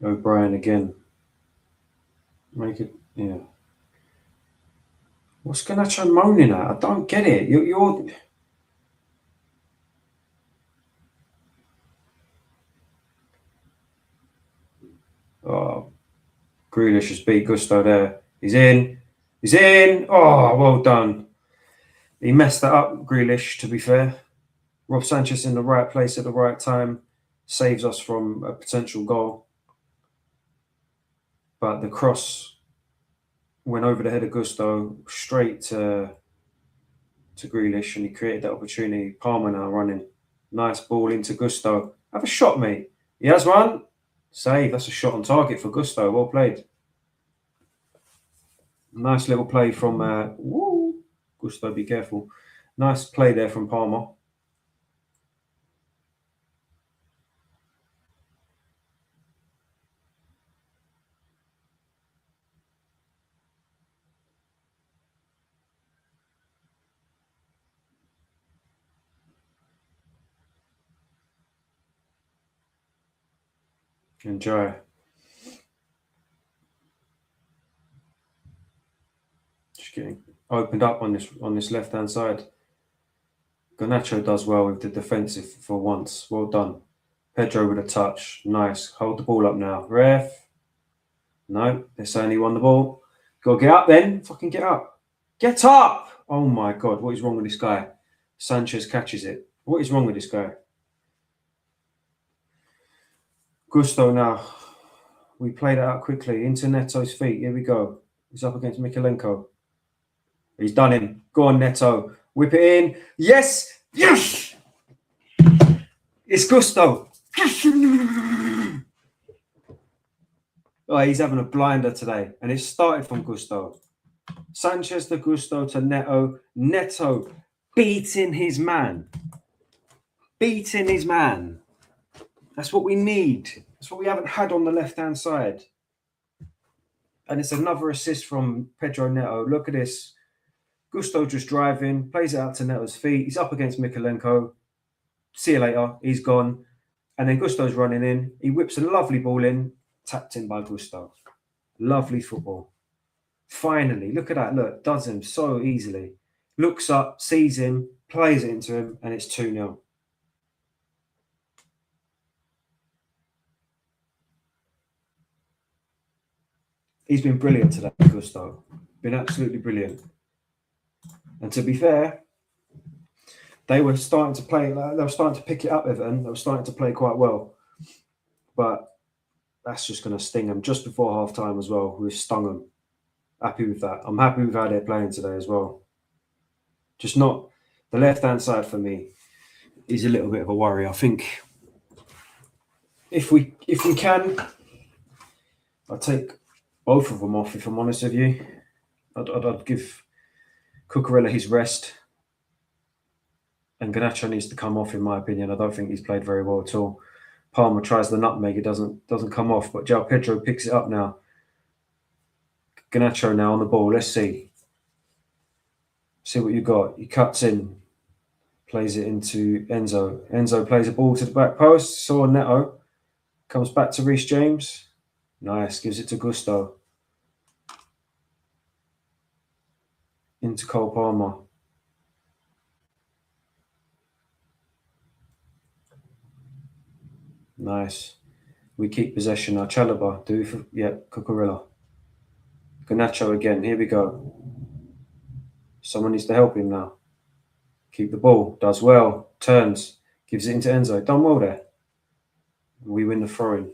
O'Brien again. Make it, yeah. What's Garnacho moaning at? I don't get it. You're oh, Grealish has beat Gusto there. He's in. He's in. Oh, well done. He messed that up, Grealish, to be fair. Rob Sanchez in the right place at the right time. Saves us from a potential goal. But the cross went over the head of Gusto, straight to Grealish, and he created that opportunity. Palmer now running. Nice ball into Gusto. Have a shot, mate. He has one. Save. That's a shot on target for Gusto. Well played. Nice little play from Gusto, be careful. Nice play there from Palmer. Enjoy. Just getting opened up on this left-hand side. Garnacho does well with the defensive for once. Well done. Pedro with a touch. Nice. Hold the ball up now. Ref. No, they're saying he won the ball. Go get up then. Fucking get up. Get up! Oh my God, what is wrong with this guy? Sanchez catches it. What is wrong with this guy? Gusto now. We played it out quickly. Into Neto's feet. Here we go. He's up against Mikalenko. He's done him. Go on, Neto. Whip it in. Yes! Yes! It's Gusto. Oh, he's having a blinder today. And it started from Gusto. Sanchez to Gusto to Neto. Neto beating his man. Beating his man. That's what we need. That's what we haven't had on the left-hand side. And it's another assist from Pedro Neto. Look at this. Gusto just driving, plays it out to Neto's feet. He's up against Mikalenko. See you later. He's gone. And then Gusto's running in. He whips a lovely ball in, tapped in by Gusto. Lovely football. Finally, look at that. Look, does him so easily. Looks up, sees him, plays it into him, and it's 2-0. He's been brilliant today, Gusto. Been absolutely brilliant. And to be fair, they were starting to play, they were starting to pick it up, Everton. They were starting to play quite well. But that's just going to sting them just before half time as well. We've stung them. Happy with that. I'm happy with how they're playing today as well. Just not the left-hand side for me is a little bit of a worry. I think if we can, I'll take both of them off, if I'm honest with you. I'd give Cucurella his rest. And Garnacho needs to come off, in my opinion. I don't think he's played very well at all. Palmer tries the nutmeg, it doesn't come off, but João Pedro picks it up now. Garnacho now on the ball. Let's see. See what you got. He cuts in, plays it into Enzo. Enzo plays a ball to the back post. Saw Neto. Comes back to Reece James. Nice. Gives it to Gusto. Into Cole Palmer. Nice. We keep possession now. Chalobah. Cucurella. Garnacho again. Here we go. Someone needs to help him now. Keep the ball. Does well. Turns. Gives it into Enzo. Done well there. We win the throw-in.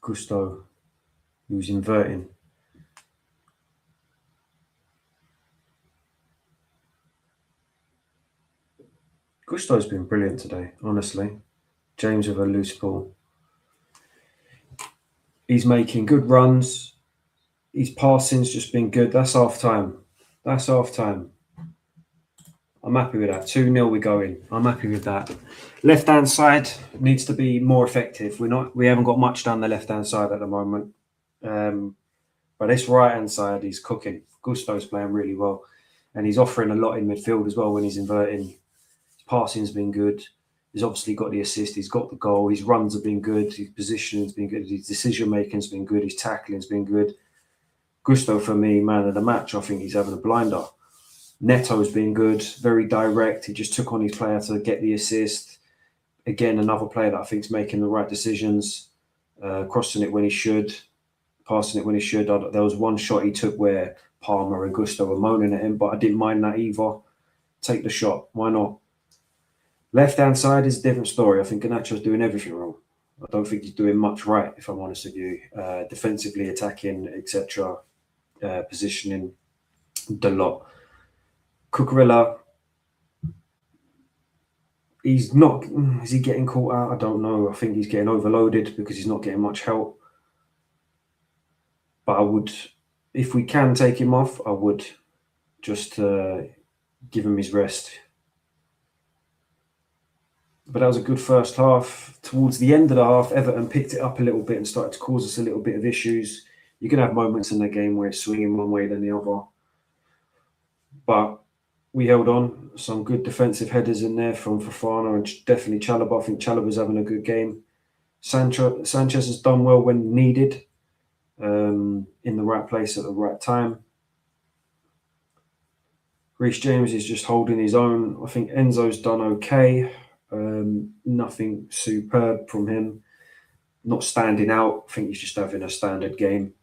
Gusto, who's inverting. Gusto's been brilliant today, honestly. James with a loose ball. He's making good runs. His passing's just been good. That's half time. I'm happy with that. 2-0 we go in. I'm happy with that. Left-hand side needs to be more effective. We haven't got much down the left-hand side at the moment. But this right-hand side is cooking. Gusto's playing really well. And he's offering a lot in midfield as well when he's inverting. His passing's been good. He's obviously got the assist. He's got the goal. His runs have been good. His positioning's been good. His decision-making's been good. His tackling's been good. Gusto, for me, man of the match. I think he's having a blinder. Neto's been good, very direct. He just took on his player to get the assist. Again, another player that I think is making the right decisions, crossing it when he should, passing it when he should. There was one shot he took where Palmer and Gusto were moaning at him, but I didn't mind that either. Take the shot. Why not? Left-hand side is a different story. I think Garnacho's doing everything wrong. I don't think he's doing much right, if I'm honest with you. Defensively, attacking, etc., positioning, the lot. Cucurella, he's not. Is he getting caught out? I don't know. I think he's getting overloaded because he's not getting much help. But I would, if we can take him off, I would just give him his rest. But that was a good first half. Towards the end of the half, Everton picked it up a little bit and started to cause us a little bit of issues. You can have moments in the game where it's swinging one way than the other. But we held on. Some good defensive headers in there from Fofana and definitely Chalobah. I think Chalobah's having a good game. Sanchez has done well when needed, in the right place at the right time. Reece James is just holding his own. I think Enzo's done okay. Nothing superb from him. Not standing out. I think he's just having a standard game.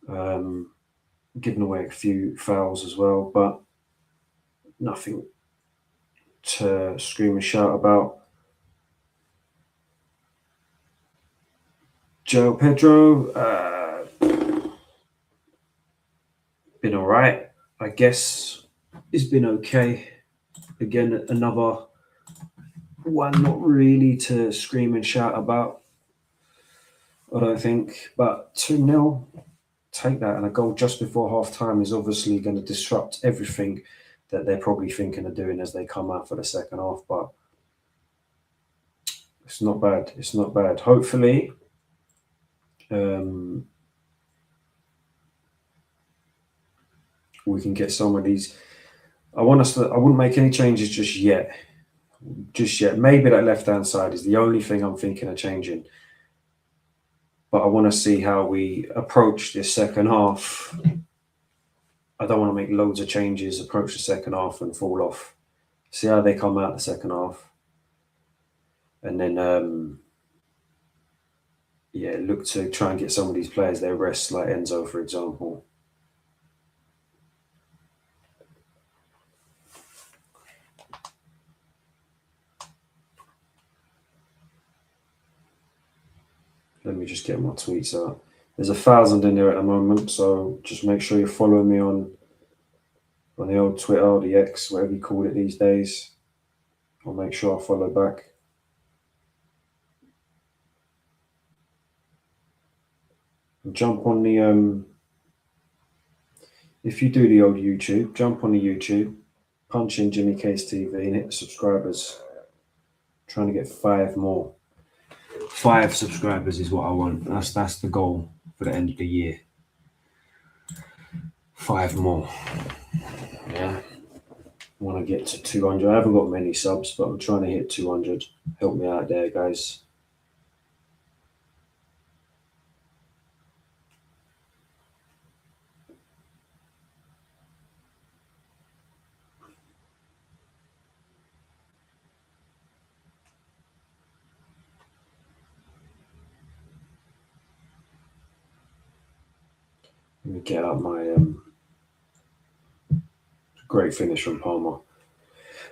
Giving away a few fouls as well, but nothing to scream and shout about. Joe Pedro, been all right, I guess. It's been okay. Again, another one not really to scream and shout about, I don't think. But 2-0, take that. And a goal just before half time is obviously going to disrupt everything that they're probably thinking of doing as they come out for the second half. But it's not bad. It's not bad. Hopefully, um, we can get some of these. I want us to. I wouldn't make any changes just yet. Just yet. Maybe that left hand side is the only thing I'm thinking of changing. But I want to see how we approach this second half. I don't want to make loads of changes, approach the second half and fall off. See how they come out the second half. And then, look to try and get some of these players their rest, like Enzo, for example. Let me just get my tweets out. There's 1,000 in there at the moment, so just make sure you're following me on the old Twitter or the X, whatever you call it these days. I'll make sure I follow back. Jump on the if you do the old YouTube, jump on the YouTube, punch in Jimmy Case TV and hit the subscribers. Trying to get 5 more. 5 subscribers is what I want. That's the goal for the end of the year. 5 more. Yeah. I want to get to 200. I haven't got many subs, but I'm trying to hit 200. Help me out there, guys. Let me get out my great finish from Palmer.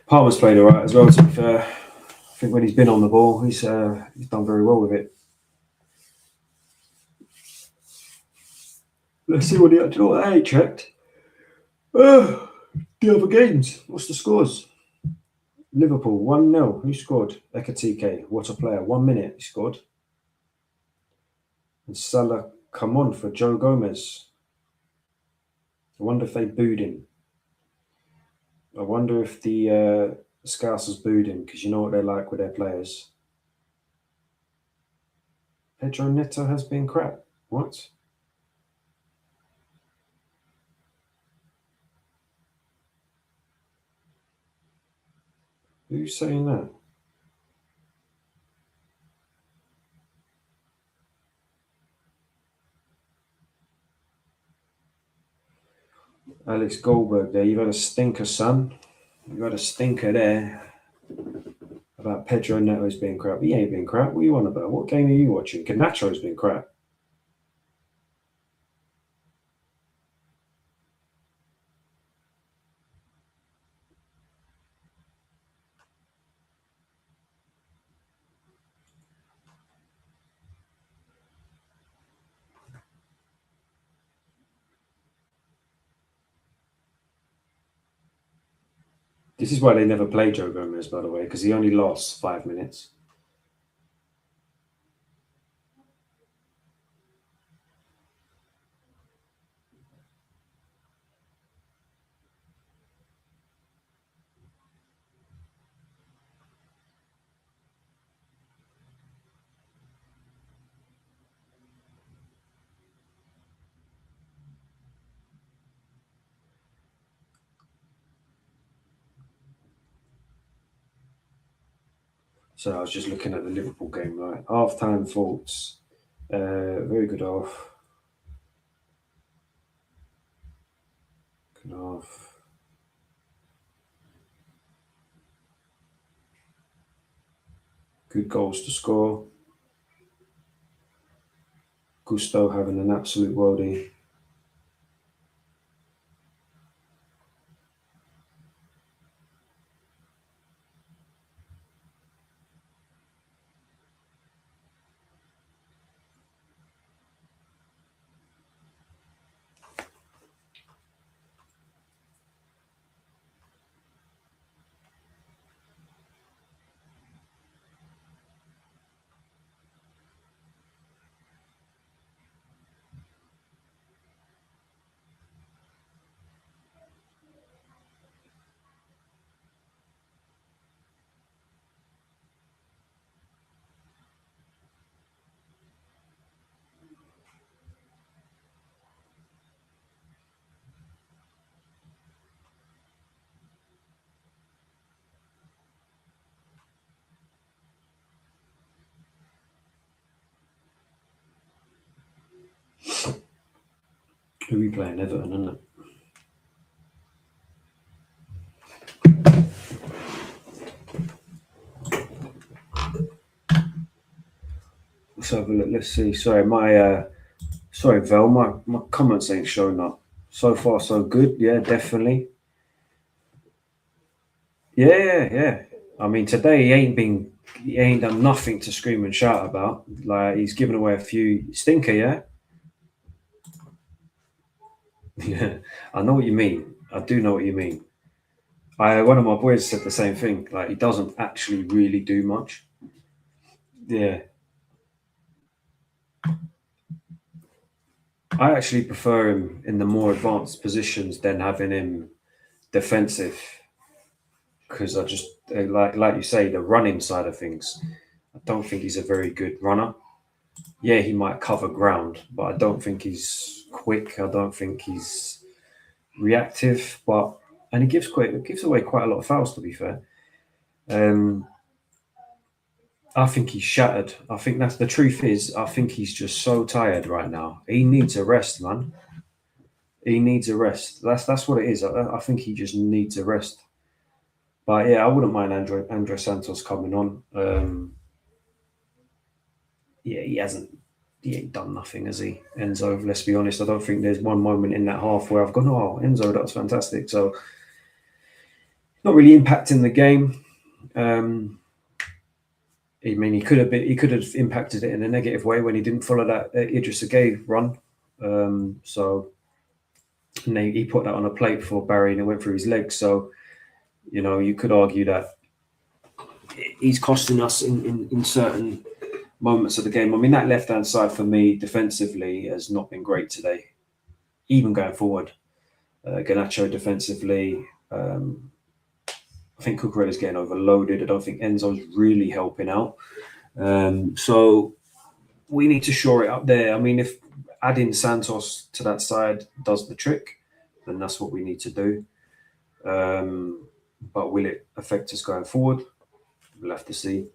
Palmer's played all right as well, to be fair. I think when he's been on the ball, he's done very well with it. Let's see what he had to do. What I checked. The other games. What's the scores? Liverpool 1-0. Who scored? Ekatike. What a player. 1 minute he scored. And Salah come on for Joe Gomez. I wonder if they booed him. I wonder if the Scousers booed him, because you know what they're like with their players. Pedro Neto has been crap. What? Who's saying that? Alex Goldberg there. You've had a stinker, son. You've had a stinker there about Pedro Neto's being crap. He ain't been crap. What are you on about? What game are you watching? Canacho's been crap. This is why they never play Joe Gomez, by the way, because he only lost 5 minutes. So I was just looking at the Liverpool game, right? Half-time faults. Very good half. Good half. Good goals to score. Gusto having an absolute worldie. Who are we playing? Everton, isn't it? Let's have a look. Let's see. Sorry, sorry, Vel, my comments ain't showing up. So far, so good. Yeah, definitely. Yeah. I mean, today he ain't done nothing to scream and shout about. Like he's given away a few stinker. Yeah, yeah. I know what you mean. I do know what you mean. One of my boys said the same thing. Like he doesn't actually really do much. Yeah, I actually prefer him in the more advanced positions than having him defensive because I just like you say the running side of things. I don't think he's a very good runner. Yeah, he might cover ground, but I don't think he's quick. I don't think he's reactive. But and he gives away quite a lot of fouls. To be fair, um, I think he's shattered. I think that's the truth. Is I think he's just so tired right now. He needs a rest, man. He needs a rest. That's what it is. I think he just needs a rest. But yeah, I wouldn't mind Andre Santos coming on. Yeah, he ain't done nothing, has he? Enzo, let's be honest. I don't think there's one moment in that half where I've gone, oh, Enzo, that was fantastic. So not really impacting the game. I mean, he could have impacted it in a negative way when he didn't follow that Idris Gueye run. So and he put that on a plate for Barry and it went through his legs. So you could argue that he's costing us in certain moments of the game. I mean, that left hand side for me defensively has not been great today, even going forward. Garnacho defensively. I think Cucurella's getting overloaded. I don't think Enzo's really helping out. So we need to shore it up there. I mean, if adding Santos to that side does the trick, then that's what we need to do. But will it affect us going forward? We'll have to see.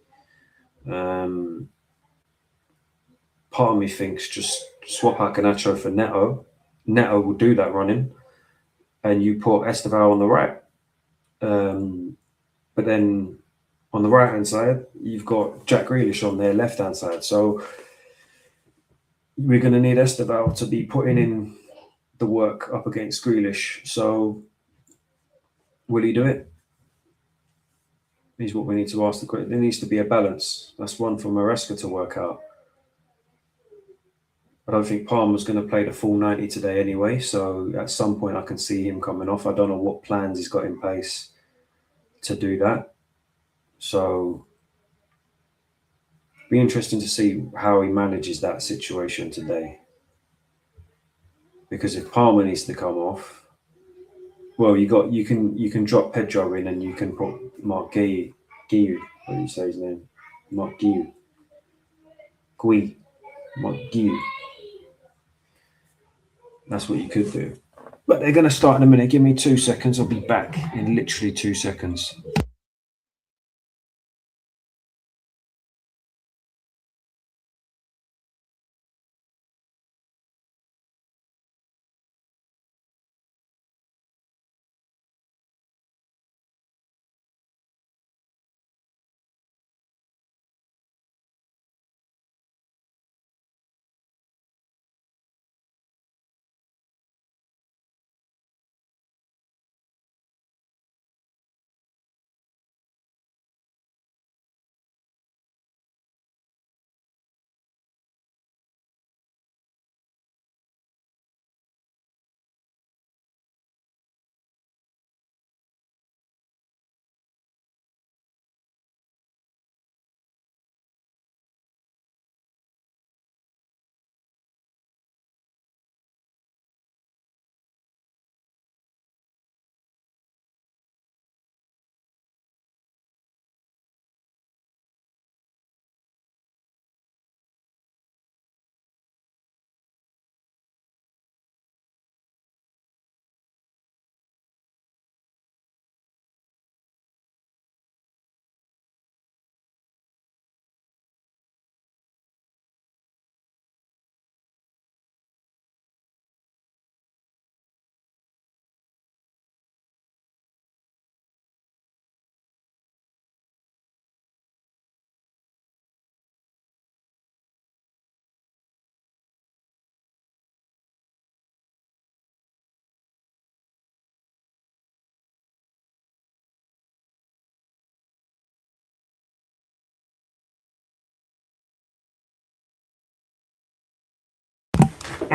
Part of me thinks just swap out Garnacho for Neto. Neto will do that running, and you put Esteval on the right. But then on the right hand side, you've got Jack Grealish on their left hand side. So we're going to need Esteval to be putting in the work up against Grealish. So will he do it? Is what we need to ask the question. There needs to be a balance. That's one for Maresca to work out. I don't think Palmer's going to play the full 90 today anyway. So at some point I can see him coming off. I don't know what plans he's got in place to do that. So be interesting to see how he manages that situation today. Because if Palmer needs to come off, well, you can drop Pedro in and you can put Mark Guy. What do you say his name? Mark Guy. Mark Guy. That's what you could do. But they're going to start in a minute. Give me 2 seconds. I'll be back in literally 2 seconds.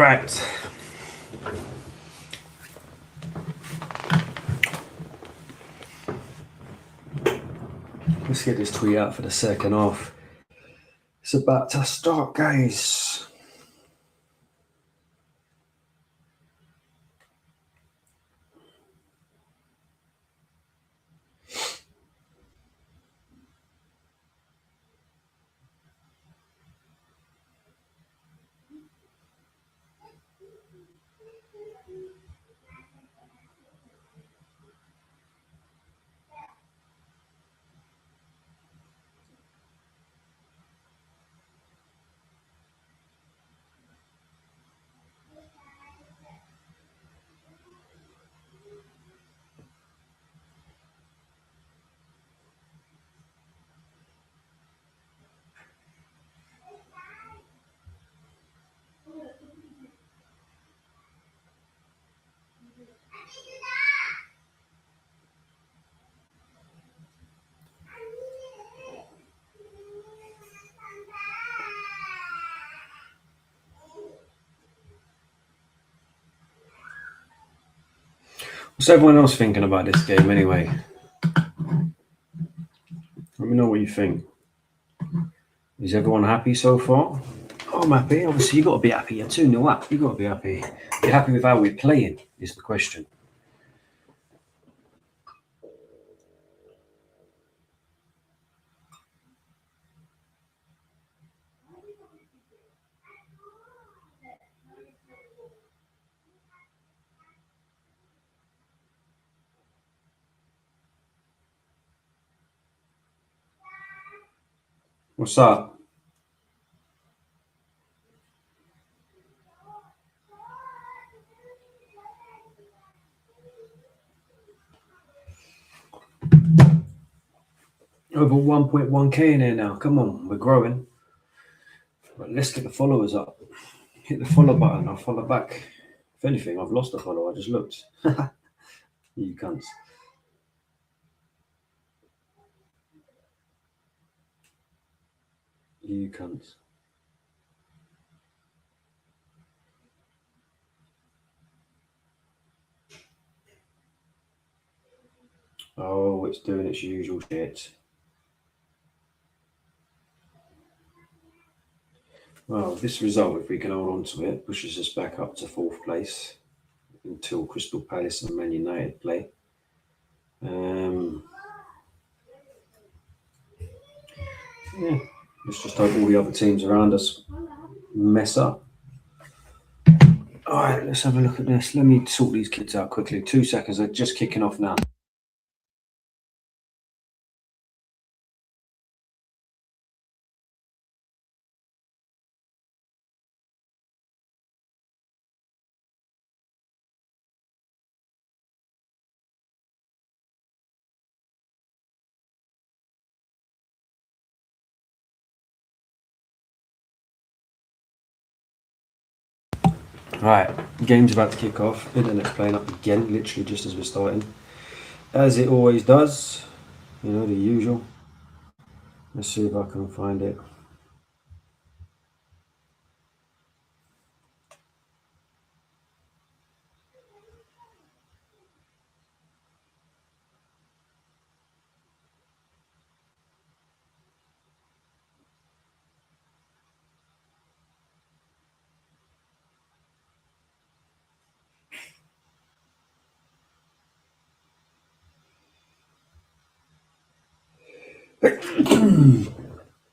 Right. Let's get this tweet out for the second half. It's about to start, guys. What's everyone else thinking about this game anyway? Let me know what you think. Is everyone happy so far? I'm happy. Obviously, you got to be happy. You're 2-0 up. You got to be happy. You're happy with how we're playing, is the question. What's up? Over 1.1k in there now. Come on, we're growing. But let's get the followers up. Hit the follow button. I'll follow back. If anything, I've lost a follow. I just looked. You cunts. You cunts. Oh, it's doing its usual shit. Well, this result, if we can hold on to it, pushes us back up to 4th place until Crystal Palace and Man United play. Yeah, let's just hope all the other teams around us mess up. All right, let's have a look at this. Let me sort these kids out quickly. 2 seconds. They're just kicking off now. All right, game's about to kick off. Internet's playing up again, literally just as we're starting. As it always does, you know, the usual. Let's see if I can find it.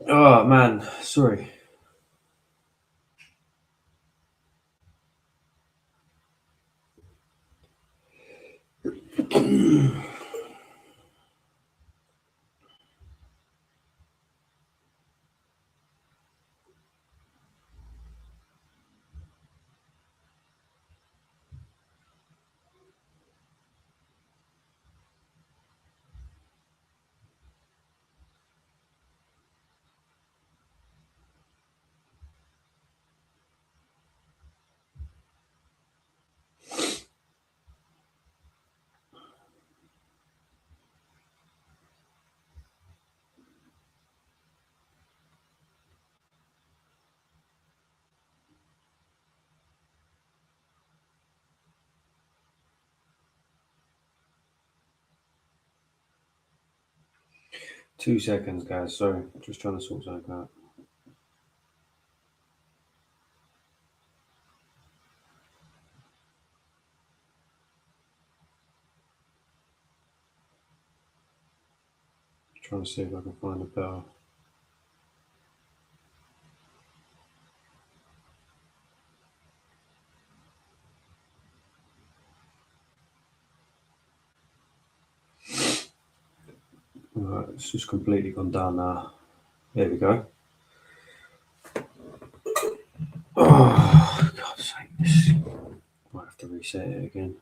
Oh man, sorry. 2 seconds, guys. Sorry, just trying to sort something out. Trying to see if I can find a better. Right, it's just completely gone down now. There we go. Oh, God's sake. This... Might have to reset it again.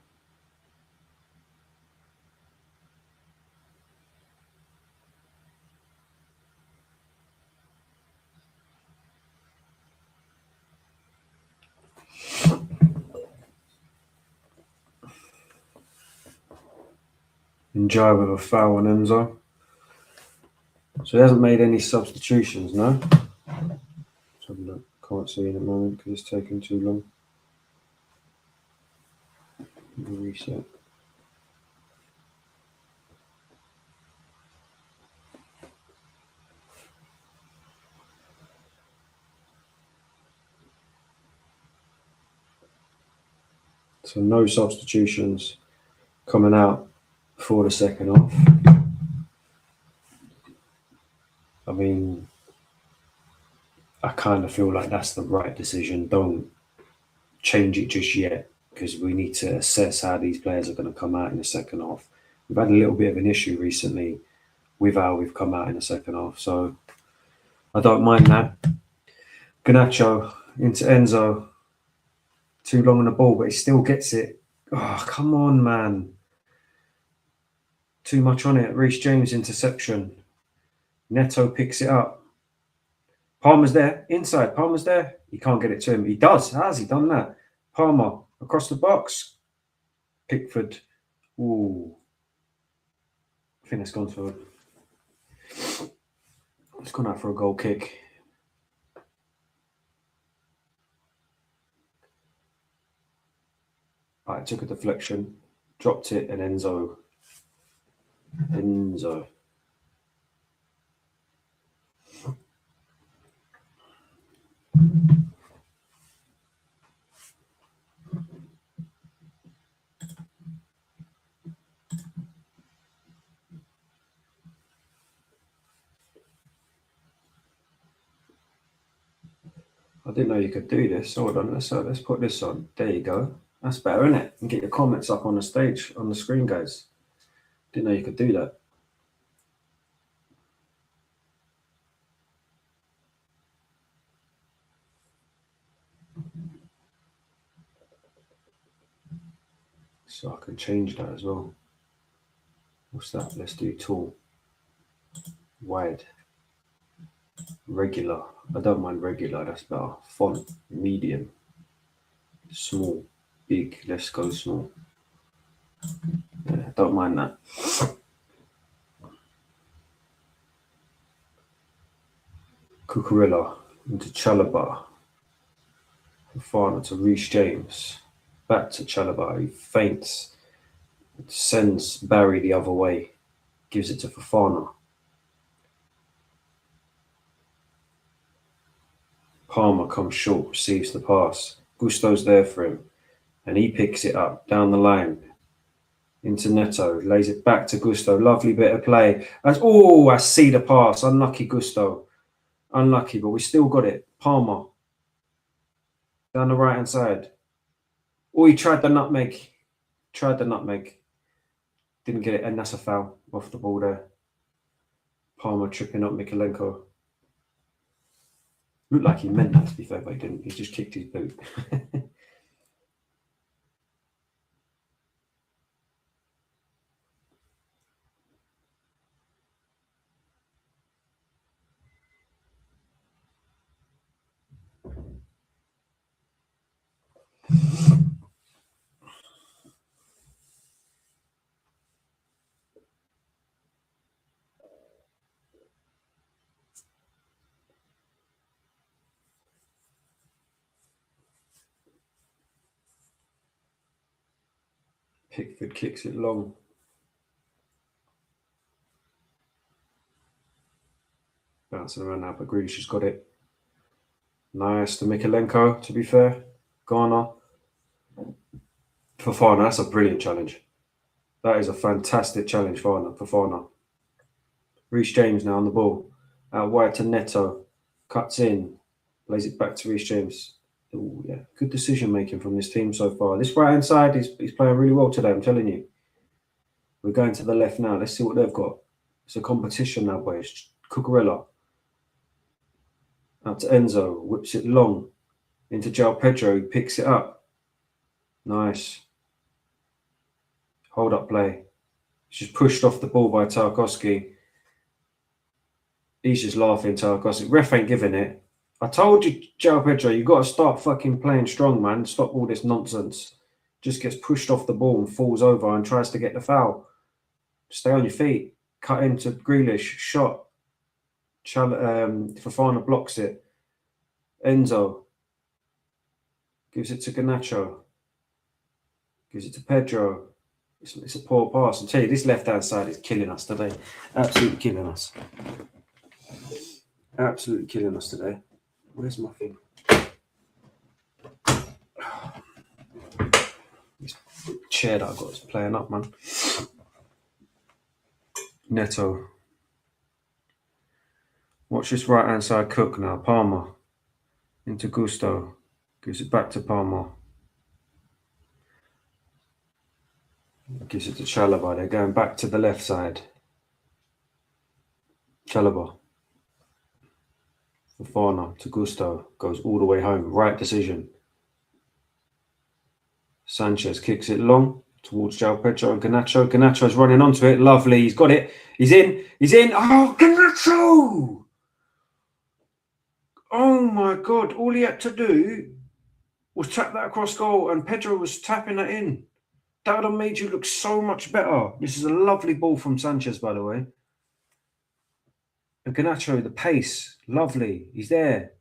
Enjoy with a foul on Enzo. So he hasn't made any substitutions, no? Let's have a look. Can't see in a moment because it's taking too long. Reset. So no substitutions coming out for the second half. I mean, I kind of feel like that's the right decision. Don't change it just yet because we need to assess how these players are going to come out in the second half. We've had a little bit of an issue recently with how we've come out in the second half, so I don't mind that. Garnacho into Enzo. Too long on the ball, but he still gets it. Oh, come on, man. Too much on it. Reece James interception. Neto picks it up. Palmer's there. Inside. Palmer's there. He can't get it to him. He does. How has he done that? Palmer across the box. Pickford. Ooh. I think that's gone for... It's gone out for a goal kick. Right, took a deflection. Dropped it and Enzo. I didn't know you could do this. Hold on, let's put this on. There you go. That's better, isn't it? And get your comments up on the stage, on the screen, guys. Didn't know you could do that. So I can change that as well. What's that? Let's do tall. Wide. Regular. I don't mind regular, that's better. Font. Medium. Small. Big. Let's go small. Yeah, don't mind that. Cucurella into Chalobah. Fafana to Reece James. Back to Chalobah. He feints. Sends Barry the other way. Gives it to Fafana. Palmer comes short, receives the pass. Gusto's there for him. And he picks it up down the line. Into Neto. Lays it back to Gusto. Lovely bit of play. I see the pass. Unlucky Gusto. Unlucky, but we still got it. Palmer. Down the right-hand side. Oh, he tried the nutmeg. Didn't get it, and that's a foul off the ball there. Palmer tripping up Mikalenko. Looked like he meant that, to be fair, but he didn't. He just kicked his boot. Pickford kicks it long. bouncing around now, but Grealish has got it. Nice to Mikalenko, to be fair. Ghana. Fofana, that's a brilliant challenge. That is a fantastic challenge for Fofana. Reece James now on the ball. Out wide to Neto. Cuts in. Plays it back to Reece James. Ooh, yeah, good decision making from this team so far. This right hand side is playing really well today, I'm telling you. We're going to the left now. Let's see what they've got. It's a competition now, boys. Cucurella. Out to Enzo. Whips it long. Into João Pedro. He picks it up. Nice. Hold up play. It's just pushed off the ball by Tarkowski. He's just laughing, Tarkowski. Ref ain't giving it. I told you, João Pedro, you got to start fucking playing strong, man. Stop all this nonsense. Just gets pushed off the ball and falls over and tries to get the foul. Stay on your feet. Cut into Grealish. Shot. Fofana blocks it. Enzo. Gives it to Garnacho. Gives it to Pedro. It's a poor pass. I'll tell you, this left-hand side is killing us today. Absolutely killing us. Absolutely killing us today. Where's my thing? This chair that I've got is playing up, man. Neto. Watch this right-hand side cook now. Palmer. Into Gusto. Gives it back to Palmer. Gives it to Chalobah. They're going back to the left side. Chalobah. Fofana to Gusto. Goes all the way home. Right decision. Sanchez kicks it long towards João Pedro and Garnacho. Garnacho's running onto it. Lovely. He's got it. He's in. He's in. Oh, Garnacho! Oh, my God. All he had to do was tap that across goal and Pedro was tapping it in. That would have made you look so much better. This is a lovely ball from Sanchez, by the way. And Garnacho, the pace, lovely. He's there.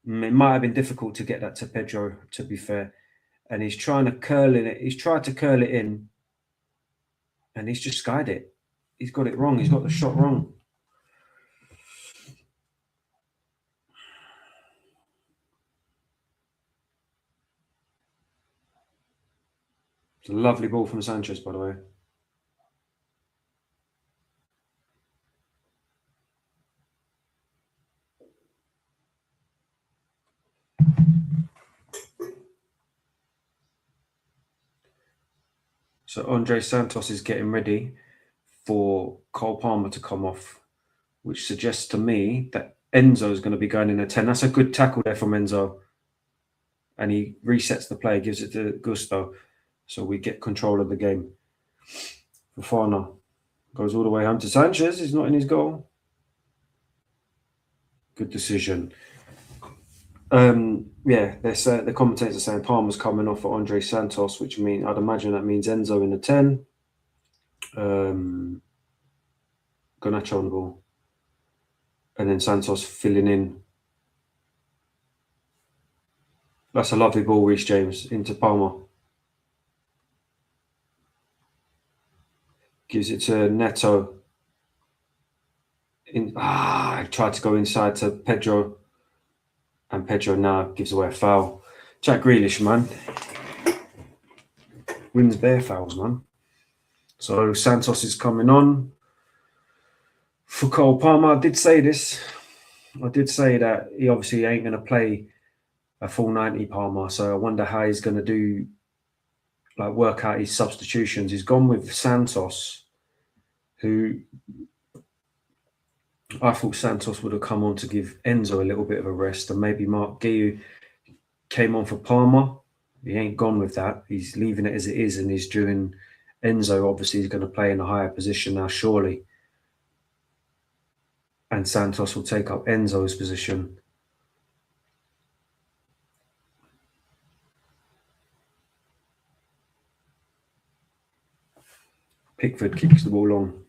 It might have been difficult to get that to Pedro, to be fair. And he's trying to curl in it. He's tried to curl it in. And he's just skied it. He's got it wrong. He's got the shot wrong. It's a lovely ball from Sanchez, by the way. So Andre Santos is getting ready for Cole Palmer to come off, which suggests to me that Enzo is going to be going in a 10. That's a good tackle there from Enzo. And he resets the play, gives it to Gusto. So we get control of the game. Fofana goes all the way home to Sanchez. He's not in his goal. Good decision. Yeah, the commentators are saying Palmer's coming off for Andre Santos, which means I'd imagine that means Enzo in the 10. Garnacho on the ball. And then Santos filling in. That's a lovely ball, Reece James, into Palmer. Gives it to Neto. I tried to go inside to Pedro. And Pedro now gives away a foul. Jack Grealish, man. Wins bare fouls, man. So Santos is coming on. For Cole Palmer, I did say this. I did say that he obviously ain't going to play a full 90 Palmer. So I wonder how he's going to do, like, work out his substitutions. He's gone with Santos, who I thought Santos would have come on to give Enzo a little bit of a rest, and maybe Mark Guiu came on for Palmer. He ain't gone with that. He's leaving it as it is, and he's doing Enzo. Obviously, he's going to play in a higher position now, surely. And Santos will take up Enzo's position. Pickford kicks the ball long.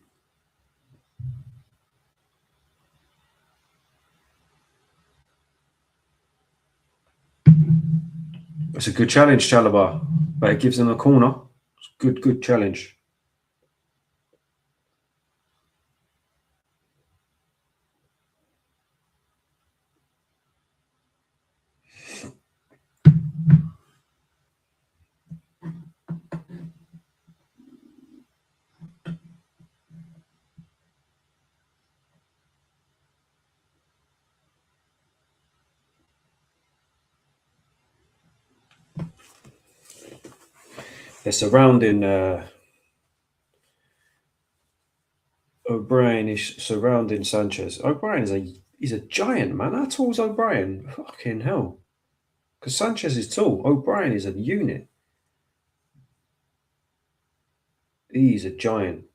It's a good challenge, Chalobah, but it gives them a corner. It's a good challenge. They're surrounding O'Brien is surrounding Sanchez. O'Brien he's a giant, man. How tall is O'Brien? Fucking hell. Because Sanchez is tall. O'Brien is a unit. He's a giant.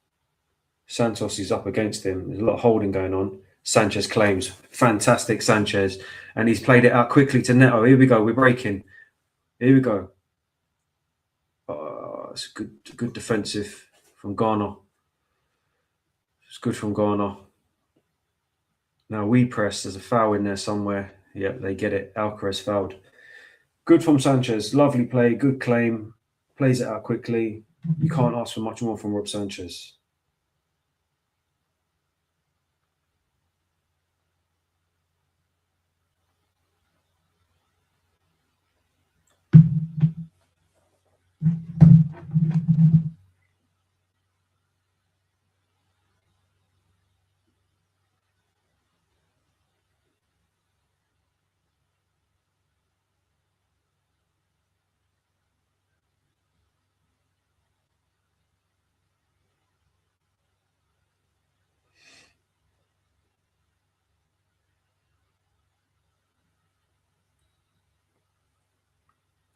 Santos is up against him. There's a lot of holding going on. Sanchez claims. Fantastic Sanchez. And he's played it out quickly to Neto. Here we go. We're breaking. Here we go. It's a good defensive from Ghana. It's good from Ghana. Now we press. There's a foul in there somewhere. Yep, they get it. Alcaraz fouled. Good from Sanchez. Lovely play. Good claim. Plays it out quickly. You can't ask for much more from Rob Sanchez.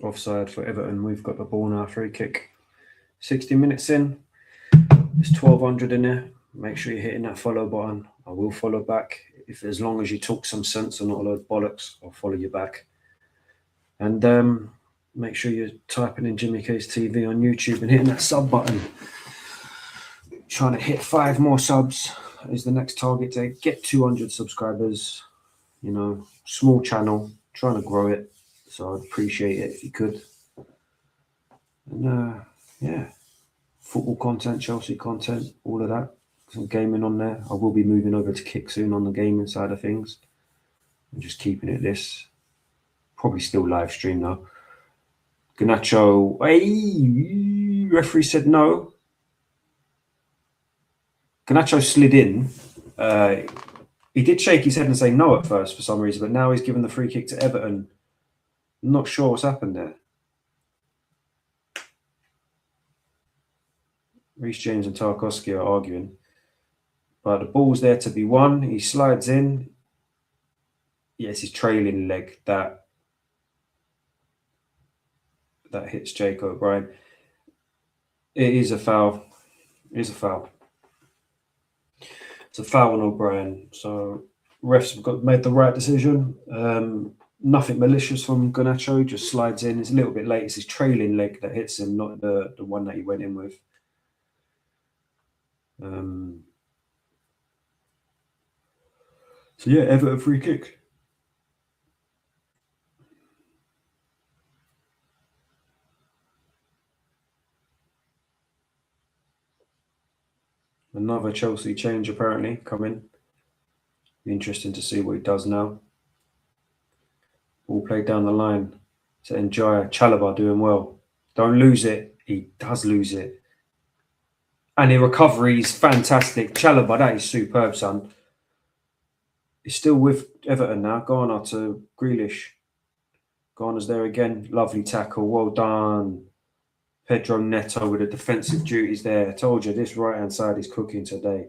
Offside for Everton. We've got the ball now. Free kick. 60 minutes in. There's 1,200 in there. Make sure you're hitting that follow button. I will follow back. If as long as you talk some sense and not a load of bollocks, I'll follow you back. And make sure you're typing in Jimmy K's TV on YouTube and hitting that sub button. Trying to hit 5 more subs is the next target to get 200 subscribers. You know, small channel, trying to grow it. So I'd appreciate it if you could. And yeah, football content, Chelsea content, all of that. Some gaming on there. I will be moving over to Kick soon on the gaming side of things. I'm just keeping it this. Probably still live stream though. Garnacho, hey, referee said no. Garnacho slid in. He did shake his head and say no at first for some reason, but now he's given the free kick to Everton. Not sure what's happened there. Reece James and Tarkowski are arguing. But the ball's there to be won. He slides in. Yes, his trailing leg that hits Jake O'Brien. It is a foul. It is a foul. It's a foul on O'Brien. So refs have made the right decision. Nothing malicious from Garnacho. Just slides in. It's a little bit late. It's his trailing leg that hits him, not the one that he went in with. So yeah, Everton free kick. Another Chelsea change apparently coming. Be interesting to see what he does now. All played down the line to enjoy. Chalobah doing well. Don't lose it. He does lose it. And the recovery is fantastic. Chalobah, that is superb, son. He's still with Everton now. Garner to Grealish. Garner's there again. Lovely tackle. Well done. Pedro Neto with the defensive duties there. I told you, this right-hand side is cooking today.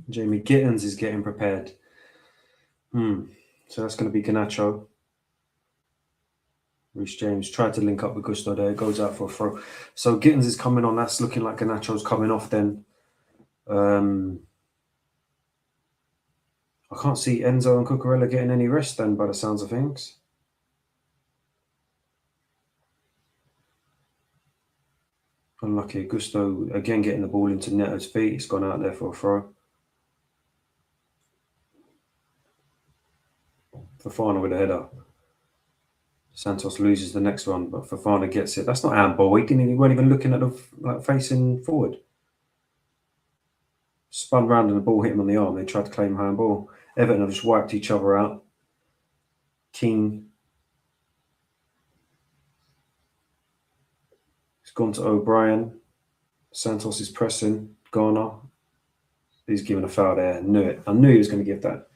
Jamie Gittins is getting prepared. So that's going to be Garnacho. Reece James tried to link up with Gusto there. Goes out for a throw. So Gittins is coming on. That's looking like Garnacho's coming off then. I can't see Enzo and Cucurella getting any rest then by the sounds of things. Unlucky. Gusto again getting the ball into Neto's feet. It's gone out there for a throw. Fofana with a header. Santos loses the next one, but Fofana gets it. That's not handball. He weren't even looking at the facing forward. Spun round and the ball hit him on the arm. They tried to claim handball. Everton have just wiped each other out. Keane. It's gone to O'Brien. Santos is pressing. Garner. He's given a foul there. I knew it. I knew he was going to give that.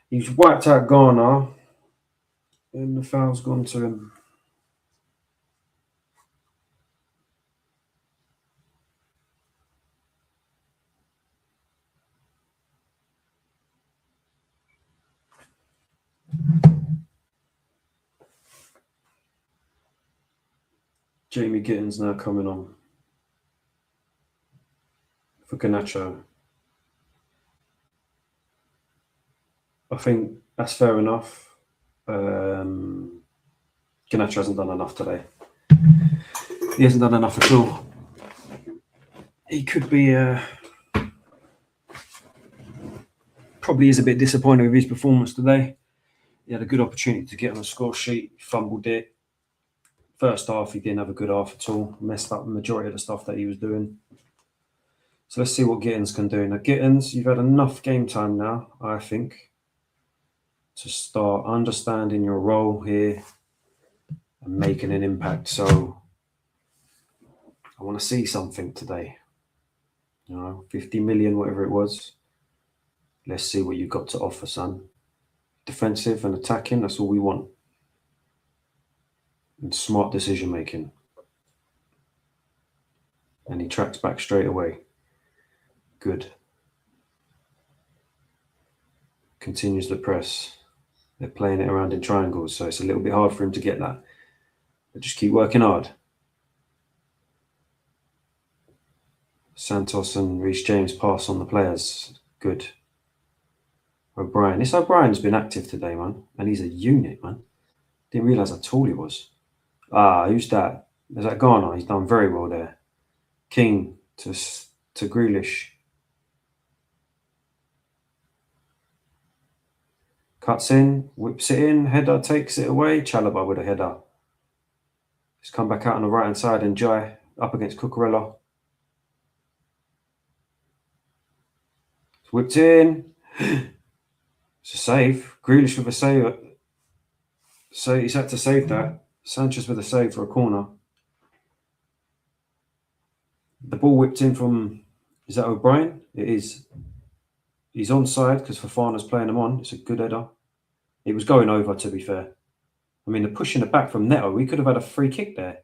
He's wiped out Garner. And the foul's gone to him. Jamie Gittins now coming on for Garnacho. I think that's fair enough. Garnacho hasn't done enough today. He hasn't done enough at all. He could be probably is a bit disappointed with his performance today. He had a good opportunity to get on a score sheet, fumbled it. First half, he didn't have a good half at all. Messed up the majority of the stuff that he was doing. So let's see what Gittins can do. Now, Gittins, you've had enough game time now, I think, to start understanding your role here and making an impact. So I want to see something today. 50 million, whatever it was. Let's see what you've got to offer, son. Defensive and attacking, that's all we want. And smart decision making. And he tracks back straight away. Good. Continues the press. They're playing it around in triangles, so it's a little bit hard for him to get that. But just keep working hard. Santos and Reece James pass on the players. Good. O'Brien. This O'Brien's been active today, man. And he's a unit, man. Didn't realise how tall he was. Who's that? Is that Garner? He's done very well there. King to Grealish. Cuts in, whips it in, header takes it away. Chalobah with a header. He's come back out on the right-hand side and Jai up against Cucurella. It's whipped in. It's a save. Grealish with a save. So he's had to save that. Sanchez with a save for a corner. The ball whipped in from, is that O'Brien? It is. He's onside because Fofana's playing him on. It's a good header. It was going over, to be fair. I mean, the pushing it back from Neto, we could have had a free kick there.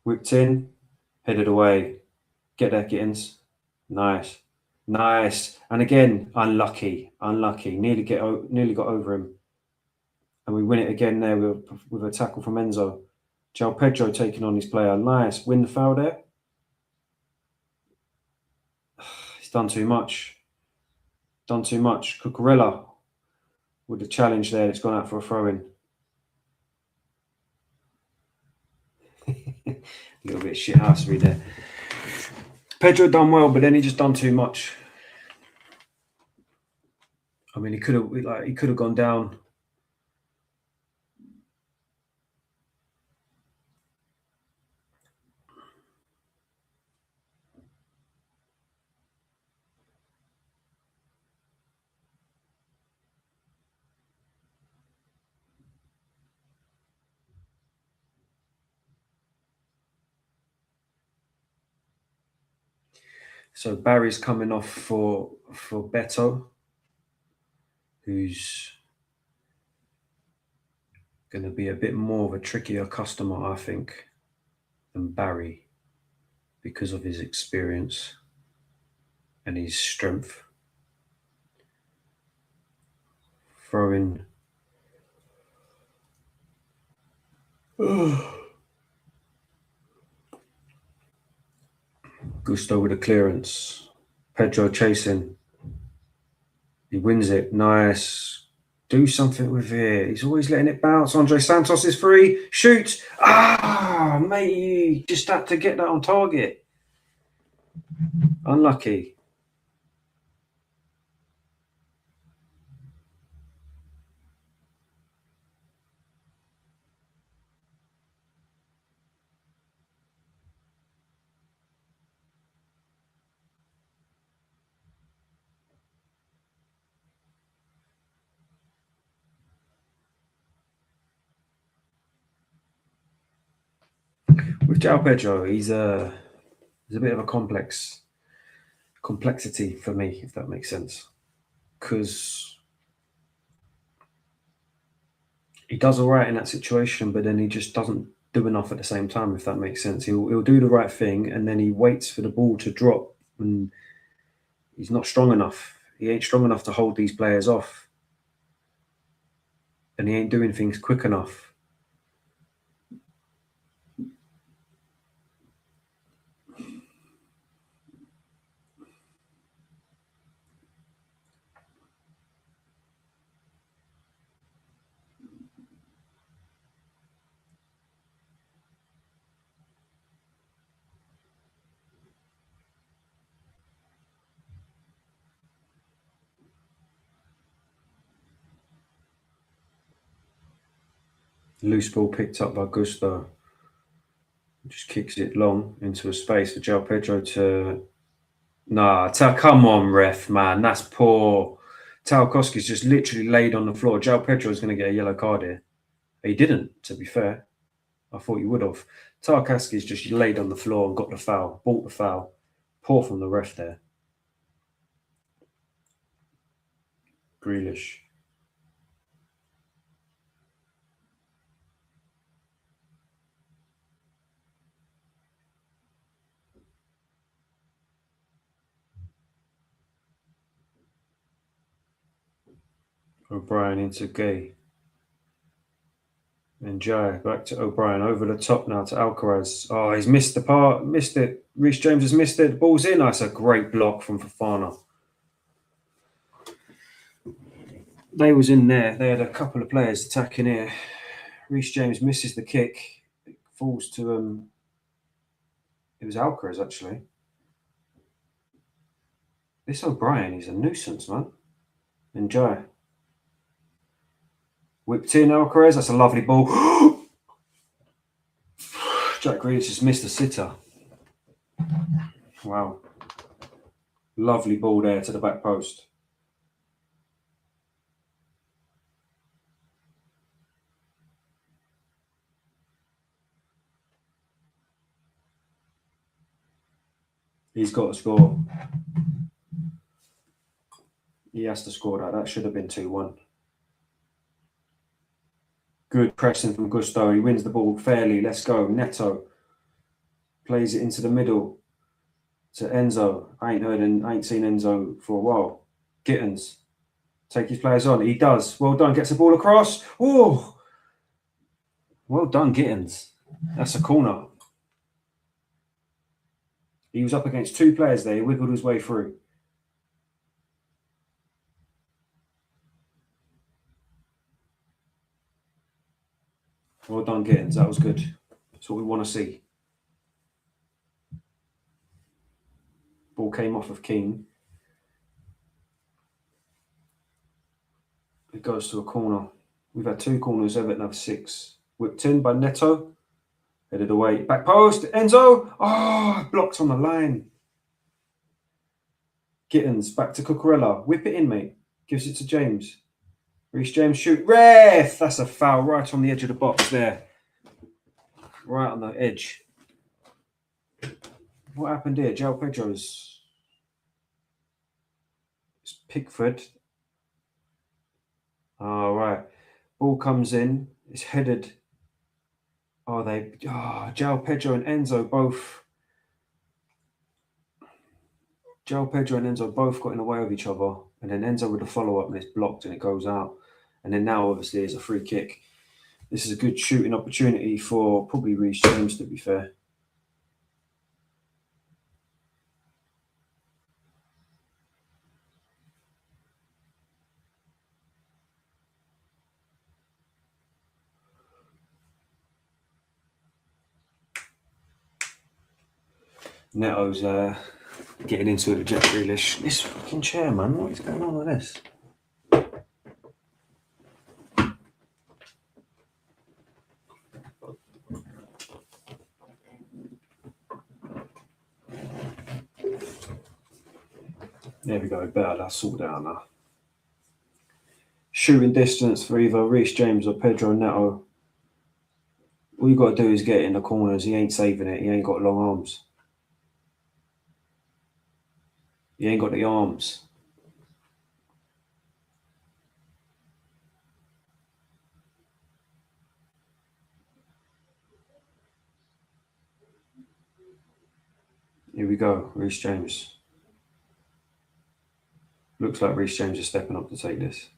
Whipped in, headed away. Get there, Gittins. Nice. Nice. And again, unlucky. Nearly got over him. And we win it again there with a tackle from Enzo. João Pedro taking on his player. Nice. Win the foul there. He's done too much. Cucurella with the challenge there. It's gone out for a throw-in. A little bit of shithousery there. Pedro done well, but then he just done too much. I mean, he could have gone down. So Barry's coming off for Beto, who's going to be a bit more of a trickier customer, I think, than Barry because of his experience and his strength. Throwing. Gusto with a clearance. Pedro chasing. He wins it. Nice. Do something with it. He's always letting it bounce. Andre Santos is free. Shoots. Ah, mate, you just had to get that on target. Unlucky. With João Pedro, he's a bit of a complexity for me, if that makes sense. Because he does all right in that situation, but then he just doesn't do enough at the same time, if that makes sense. He'll do the right thing, and then he waits for the ball to drop, and he's not strong enough. He ain't strong enough to hold these players off, and he ain't doing things quick enough. Loose ball picked up by Gusto. Just kicks it long into a space for João Pedro to. Nah, come on, ref, man. That's poor. Tarkowski's just literally laid on the floor. João Pedro is going to get a yellow card here. He didn't, to be fair. I thought he would have. Tarkowski's just laid on the floor and got the foul, bought the foul. Poor from the ref there. Grealish. O'Brien into Gay. And Jai back to O'Brien. Over the top now to Alcaraz. Oh, he's missed the part. Missed it. Reece James has missed it. The ball's in. That's a great block from Fofana. They was in there. They had a couple of players attacking here. Reece James misses the kick. It falls to it was Alcaraz actually. This O'Brien is a nuisance, man. Enjoy. Whipped in Alcaraz. That's a lovely ball. Jack Grealish just missed the sitter. Wow. Lovely ball there to the back post. He's got to score. He has to score that. That should have been 2-1. Good pressing from Gusto. He wins the ball fairly. Let's go. Neto plays it into the middle to Enzo. I ain't seen Enzo for a while. Gittins. Take his players on. He does. Well done. Gets the ball across. Oh, well done, Gittins. That's a corner. He was up against two players there. He wiggled his way through. Well done, Gittins. That was good. That's what we want to see. Ball came off of Keane. It goes to a corner. We've had two corners. Everton have 6. Whipped in by Neto. Headed away. Back post. Enzo. Oh, blocked on the line. Gittins back to Cucurella. Whip it in, mate. Gives it to James. Reece James shoot. Ref! That's a foul right on the edge of the box there. Right on the edge. What happened here? João Pedro's. It's Pickford. All right. Ball comes in. It's headed. João Pedro and Enzo both. João Pedro and Enzo both got in the way of each other. And then Enzo with a follow-up and it's blocked and it goes out. And then now, obviously, it's a free kick. This is a good shooting opportunity for probably Reece James, to be fair. Neto's getting into it with Jack Grealish. This fucking chair, man. What is going on with this? There we go. Better. That's sorted out now. Shooting distance for either Reece James or Pedro Neto. All you got to do is get in the corners. He ain't saving it. He ain't got long arms. He ain't got the arms. Here we go. Reece James. Looks like Reece James is stepping up to take this.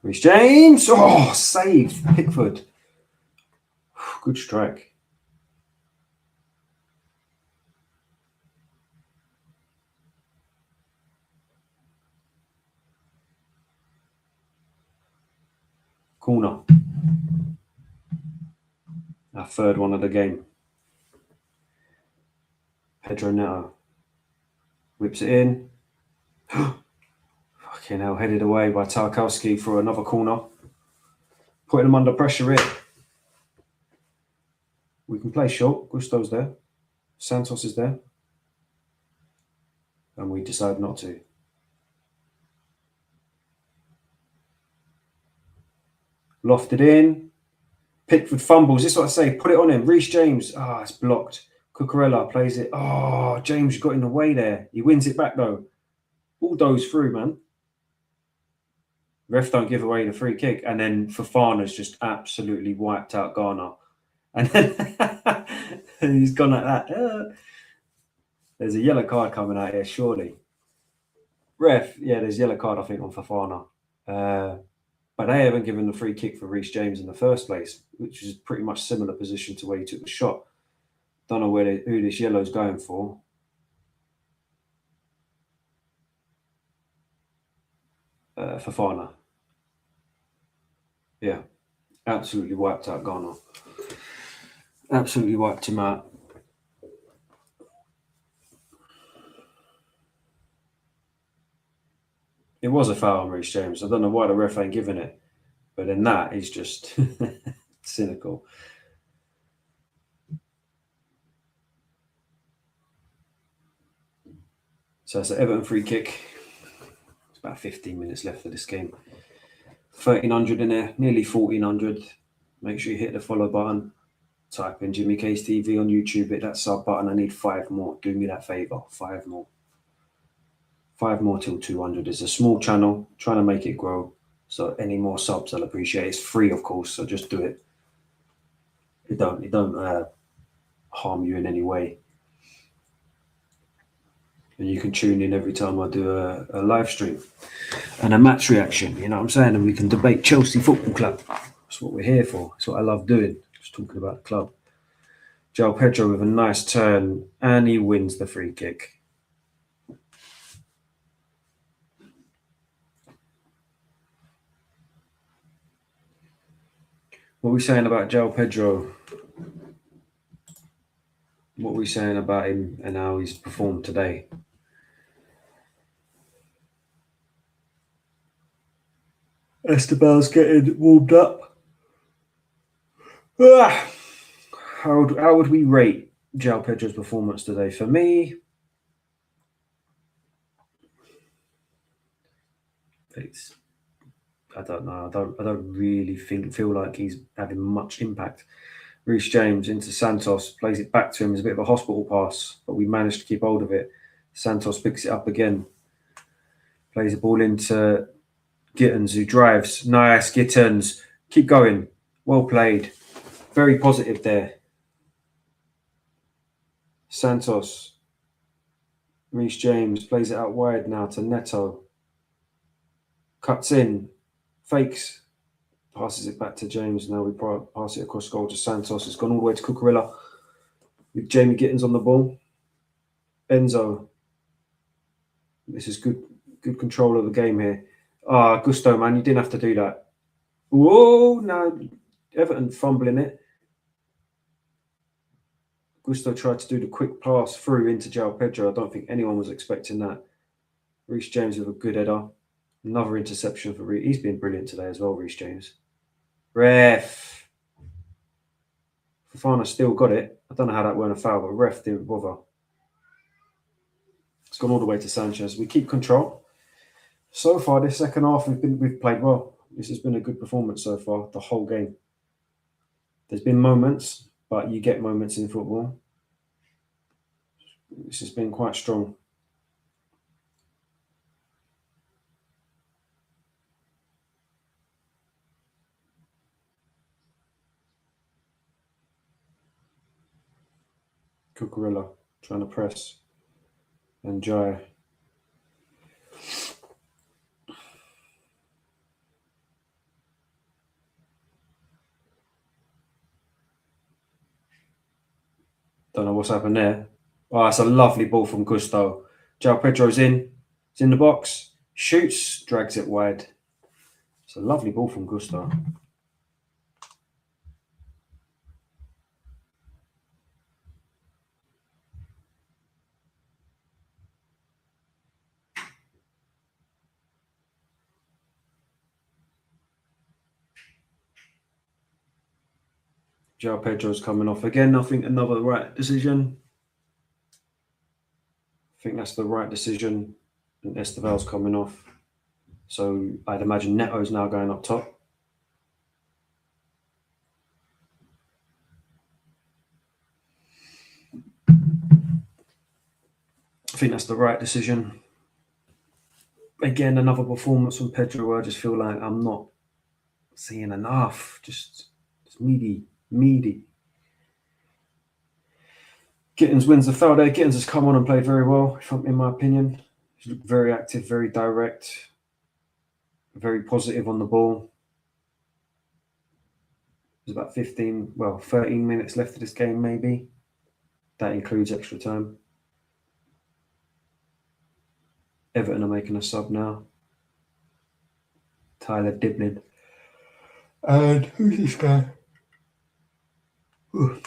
Reece James. Oh, save. Pickford. Good strike. Corner. Our third one of the game. Pedro Neto. Whips it in. Fucking hell, headed away by Tarkowski for another corner. Putting him under pressure here. We can play short. Gusto's there. Santos is there. And we decide not to. Lofted in. Pickford fumbles. This is what I say. Put it on him. Reece James. It's blocked. Cucurella plays it. James got in the way there. He wins it back though. All goes through, man. Ref don't give away the free kick. And then Fofana's just absolutely wiped out Ghana. And then he's gone like that. There's a yellow card coming out here, surely. Ref, yeah, there's a yellow card, I think, on Fofana. But they haven't given the free kick for Reece James in the first place, which is pretty much similar position to where he took the shot. Don't know who this yellow's going for. Fofana. Yeah, absolutely wiped out Ghana. Absolutely wiped him out. It was a foul on Reece James. I don't know why the ref ain't giving it. But then that is just cynical. So it's an Everton free kick. It's about 15 minutes left of this game. 1,300 in there, nearly 1,400. Make sure you hit the follow button. Type in Jimmy Case TV on YouTube. Hit that sub button. I need 5 more. Do me that favor. 5 more. 5 more till 200. It's a small channel. Trying to make it grow. So any more subs, I'll appreciate it. It's free, of course. So just do it. It don't harm you in any way. And you can tune in every time I do a live stream and a match reaction. You know what I'm saying? And we can debate Chelsea Football Club. That's what we're here for. That's what I love doing. Just talking about the club. João Pedro with a nice turn, and he wins the free kick. What are we saying about João Pedro? What are we saying about him and how he's performed today? Estebal's getting warmed up. How would we rate João Pedro's performance today? For me, I don't know. I don't really feel like he's having much impact. Reece James into Santos, plays it back to him as a bit of a hospital pass, but we managed to keep hold of it. Santos picks it up again, plays the ball into Gittens, who drives. Nice, Gittens. Keep going. Well played. Very positive there. Santos. Reece James plays it out wide now to Neto. Cuts in. Fakes. Passes it back to James. Now we pass it across goal to Santos. It's gone all the way to Cucurella with Jamie Gittens on the ball. Enzo. This is good control of the game here. Gusto, man, you didn't have to do that. Whoa, no. Everton fumbling it. Gusto tried to do the quick pass through into João Pedro. I don't think anyone was expecting that. Reece James with a good header. Another interception for Reece. He's been brilliant today as well, Reece James. Ref. Fofana still got it. I don't know how that weren't a foul, but ref didn't bother. It's gone all the way to Sanchez. We keep control. So far, this second half, we've played well. This has been a good performance so far, the whole game. There's been moments, but you get moments in football. This has been quite strong. Cucurella trying to press. And Jai. Don't know what's happened there. Oh, it's a lovely ball from Gusto. João Pedro's in. It's in the box. Shoots, drags it wide. It's a lovely ball from Gusto. João Pedro's coming off again. I think another right decision. I think that's the right decision. And Esteval's coming off. So I'd imagine Neto's now going up top. I think that's the right decision. Again, another performance from Pedro where I just feel like I'm not seeing enough. Just meaty. Gittins wins the foul there. Gittins has come on and played very well, in my opinion. He's looked very active, very direct, very positive on the ball. There's about 13 minutes left of this game, maybe. That includes extra time. Everton are making a sub now. Tyler Diblin. And who's this guy? Ooh.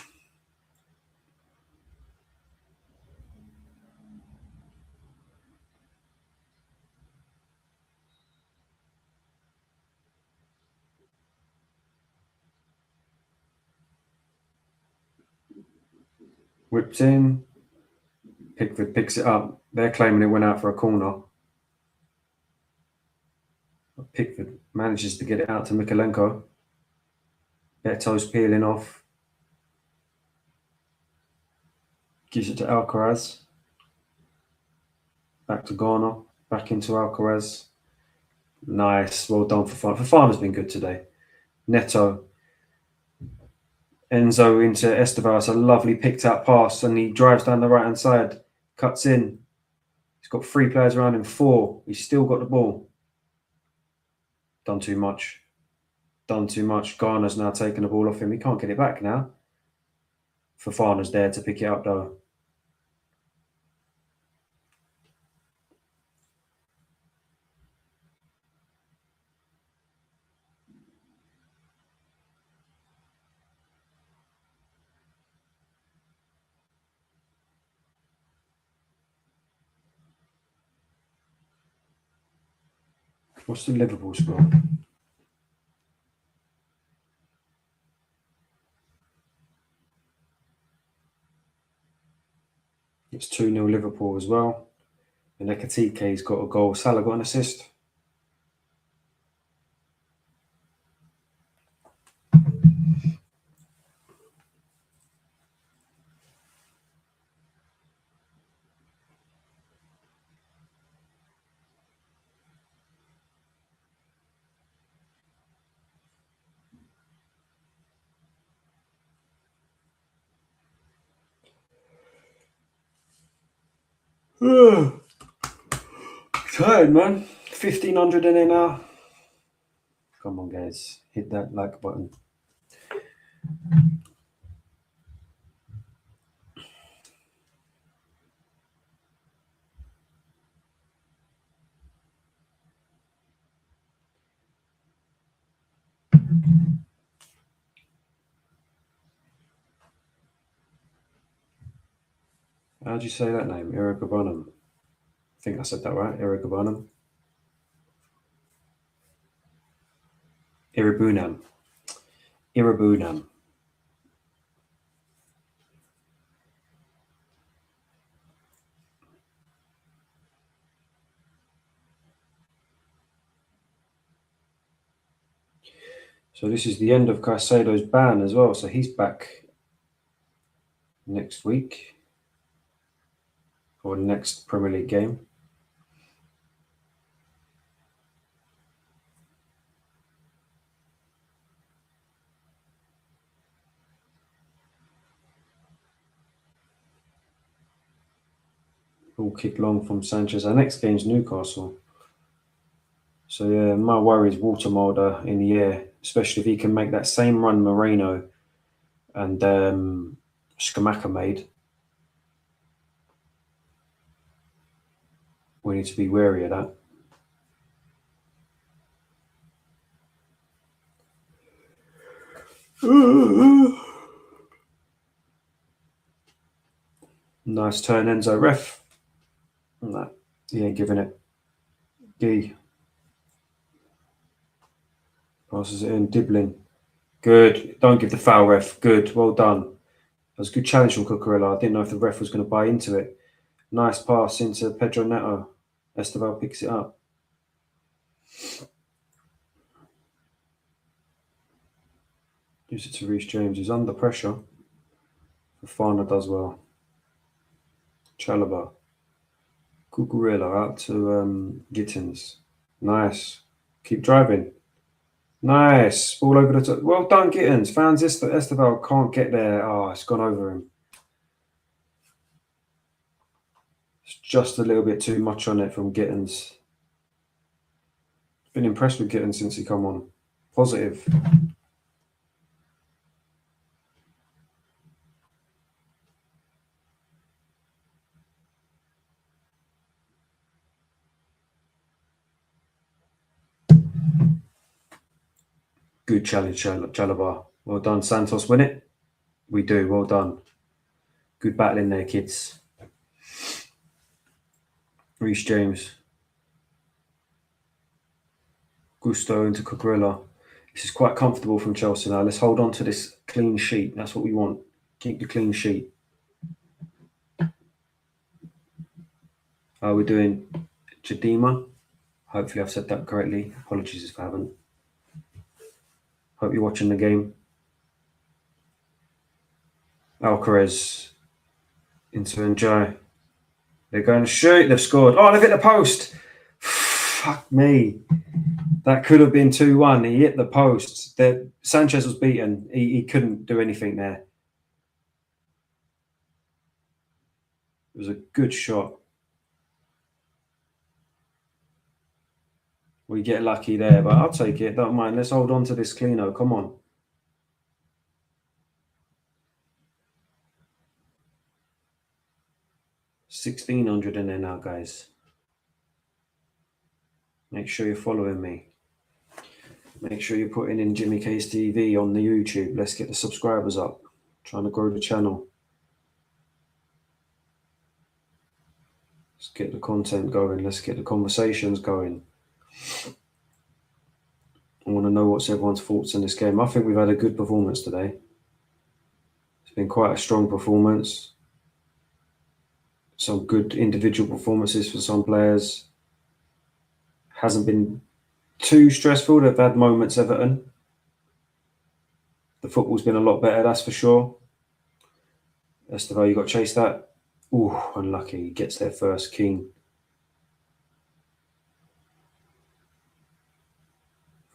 Whips in. Pickford picks it up. They're claiming it went out for a corner. Pickford manages to get it out to Mikalenko. Beto's peeling off. Gives it to Alcaraz. Back to Garner. Back into Alcaraz. Nice. Well done for Fofana. Fofana's been good today. Neto. Enzo into Esteval. It's a lovely picked out pass, and he drives down the right hand side. Cuts in. He's got 3 players around him. 4. He's still got the ball. Done too much. Garner's now taking the ball off him. He can't get it back now. Fofana's there to pick it up though. What's the Liverpool score? It's 2-0 Liverpool as well. And Ekatike's got a goal. Salah got an assist. Tired, man. 1,500 in it now. Come on, guys. Hit that like button. How do you say that name? Irrigabunum. I think I said that right. Irrigabunum. Irribunam. Irribunam. So this is the end of Caicedo's ban as well. So he's back next week or next Premier League game. All kick long from Sanchez. Our next game's Newcastle. So yeah, my worry is water molder in the air, especially if he can make that same run Moreno and Skamaka made. We need to be wary of that. Nice turn, Enzo. Ref. No, he ain't giving it. Gee. Passes it in. Dibbling. Good. Don't give the foul, ref. Good. Well done. That was a good challenge from Cucurella. I didn't know if the ref was going to buy into it. Nice pass into Pedro Neto. Esteval picks it up. Gives it to Reece James. He's under pressure. Fafana does well. Chalobah. Cucurella out to Gittins. Nice. Keep driving. Nice. Ball over the top. Well done, Gittins. Fans Esteval can't get there. Oh, it's gone over him. It's just a little bit too much on it from Gittins. Been impressed with Gittins since he come on. Positive. Good challenge, Chalobah. Well done. Santos win it? We do. Well done. Good battle in there, kids. Reece James. Gusto into Cucurella. This is quite comfortable from Chelsea now. Let's hold on to this clean sheet. That's what we want. Keep the clean sheet. How are we doing? Chadima. Hopefully I've said that correctly. Apologies if I haven't. Hope you're watching the game. Alcaraz into Njai. They're going to shoot. They've scored. Oh, they've hit the post. Fuck me. That could have been 2-1. He hit the post. Sanchez was beaten. He couldn't do anything there. It was a good shot. We get lucky there, but I'll take it. Don't mind. Let's hold on to this cleano. Come on. $1,600 in there now, guys. Make sure you're following me. Make sure you're putting in Jimmy Case TV on the YouTube. Let's get the subscribers up. Trying to grow the channel. Let's get the content going. Let's get the conversations going. I want to know what's everyone's thoughts on this game. I think we've had a good performance today. It's been quite a strong performance. Some good individual performances for some players. Hasn't been too stressful. They've had moments, Everton. The football's been a lot better, that's for sure. Esteval, you got to chase that. Ooh, unlucky. He gets there first. Keane.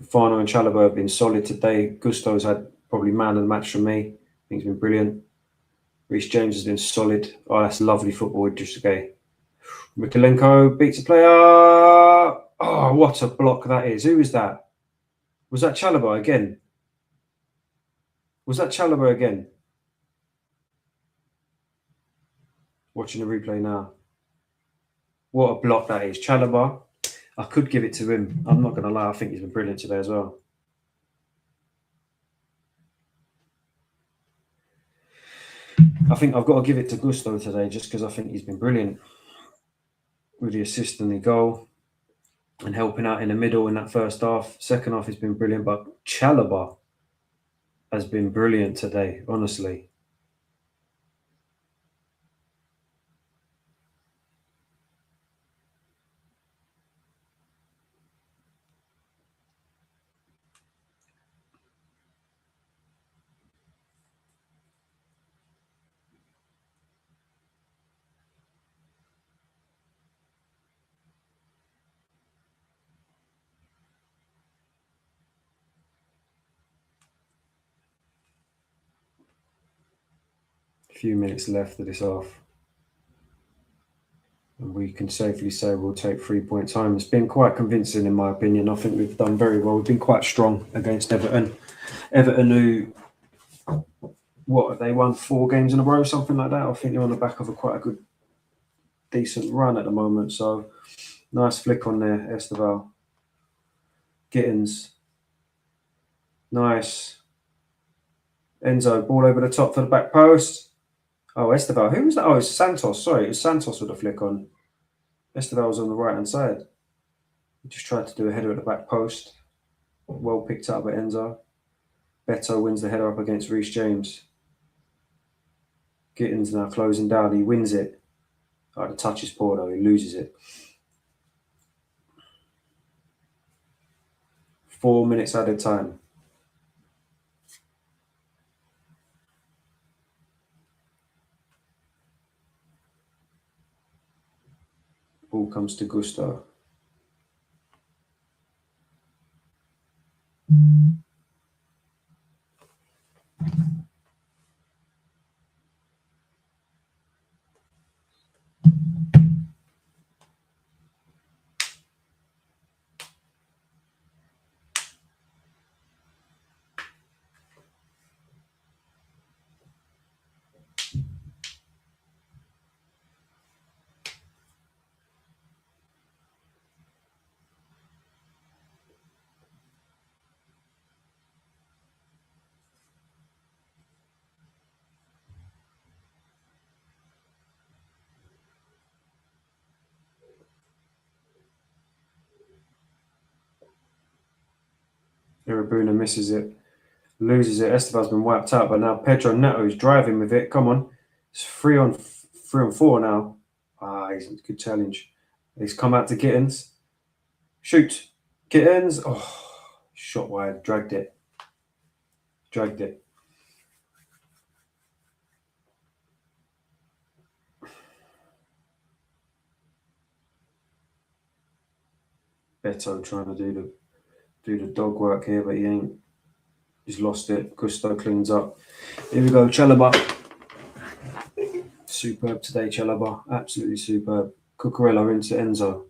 Fafana and Chalobah have been solid today. Gusto's had probably man of the match for me. I think he's been brilliant. Reece James has been solid. Oh, that's lovely football. Just okay. Mikolenko beats a player. Oh, what a block that is. Who is that? Was that Chalobah again? Was that Chalobah again? Watching the replay now. What a block that is. Chalobah. I could give it to him. I'm not going to lie. I think he's been brilliant today as well. I think I've got to give it to Gusto today, just because I think he's been brilliant with the assist and the goal and helping out in the middle in that first half. Second half, he's been brilliant, but Chalobah has been brilliant today, honestly. A few minutes left of this half. And we can safely say we'll take 3 points home. It's been quite convincing, in my opinion. I think we've done very well. We've been quite strong against Everton. Everton, who, what, they won 4 games in a row, something like that. I think they're on the back of quite a good, decent run at the moment. So, nice flick on there, Esteval. Gittins. Nice. Enzo, ball over the top for the back post. Oh, Esteval. Who was that? Oh, it's Santos. Sorry, it was Santos with a flick on. Esteval was on the right-hand side. He just tried to do a header at the back post. Well picked up by Enzo. Beto wins the header up against Reece James. Gittins now closing down. He wins it. Oh, the touch is poor, though. He loses it. 4 minutes added time. Ball comes to Gusto. Irabuna misses it. Loses it. Esteval's been wiped out, but now Pedro Neto is driving with it. Come on. It's 3 on 4 now. He's a good challenge. He's come out to Gittins. Shoot. Gittins. Oh, shot wide. Dragged it. Beto trying to do the dog work here, but he ain't. He's lost it. Gusto cleans up. Here we go. Chalobah. Superb today, Chalobah. Absolutely superb. Cucurella into Enzo.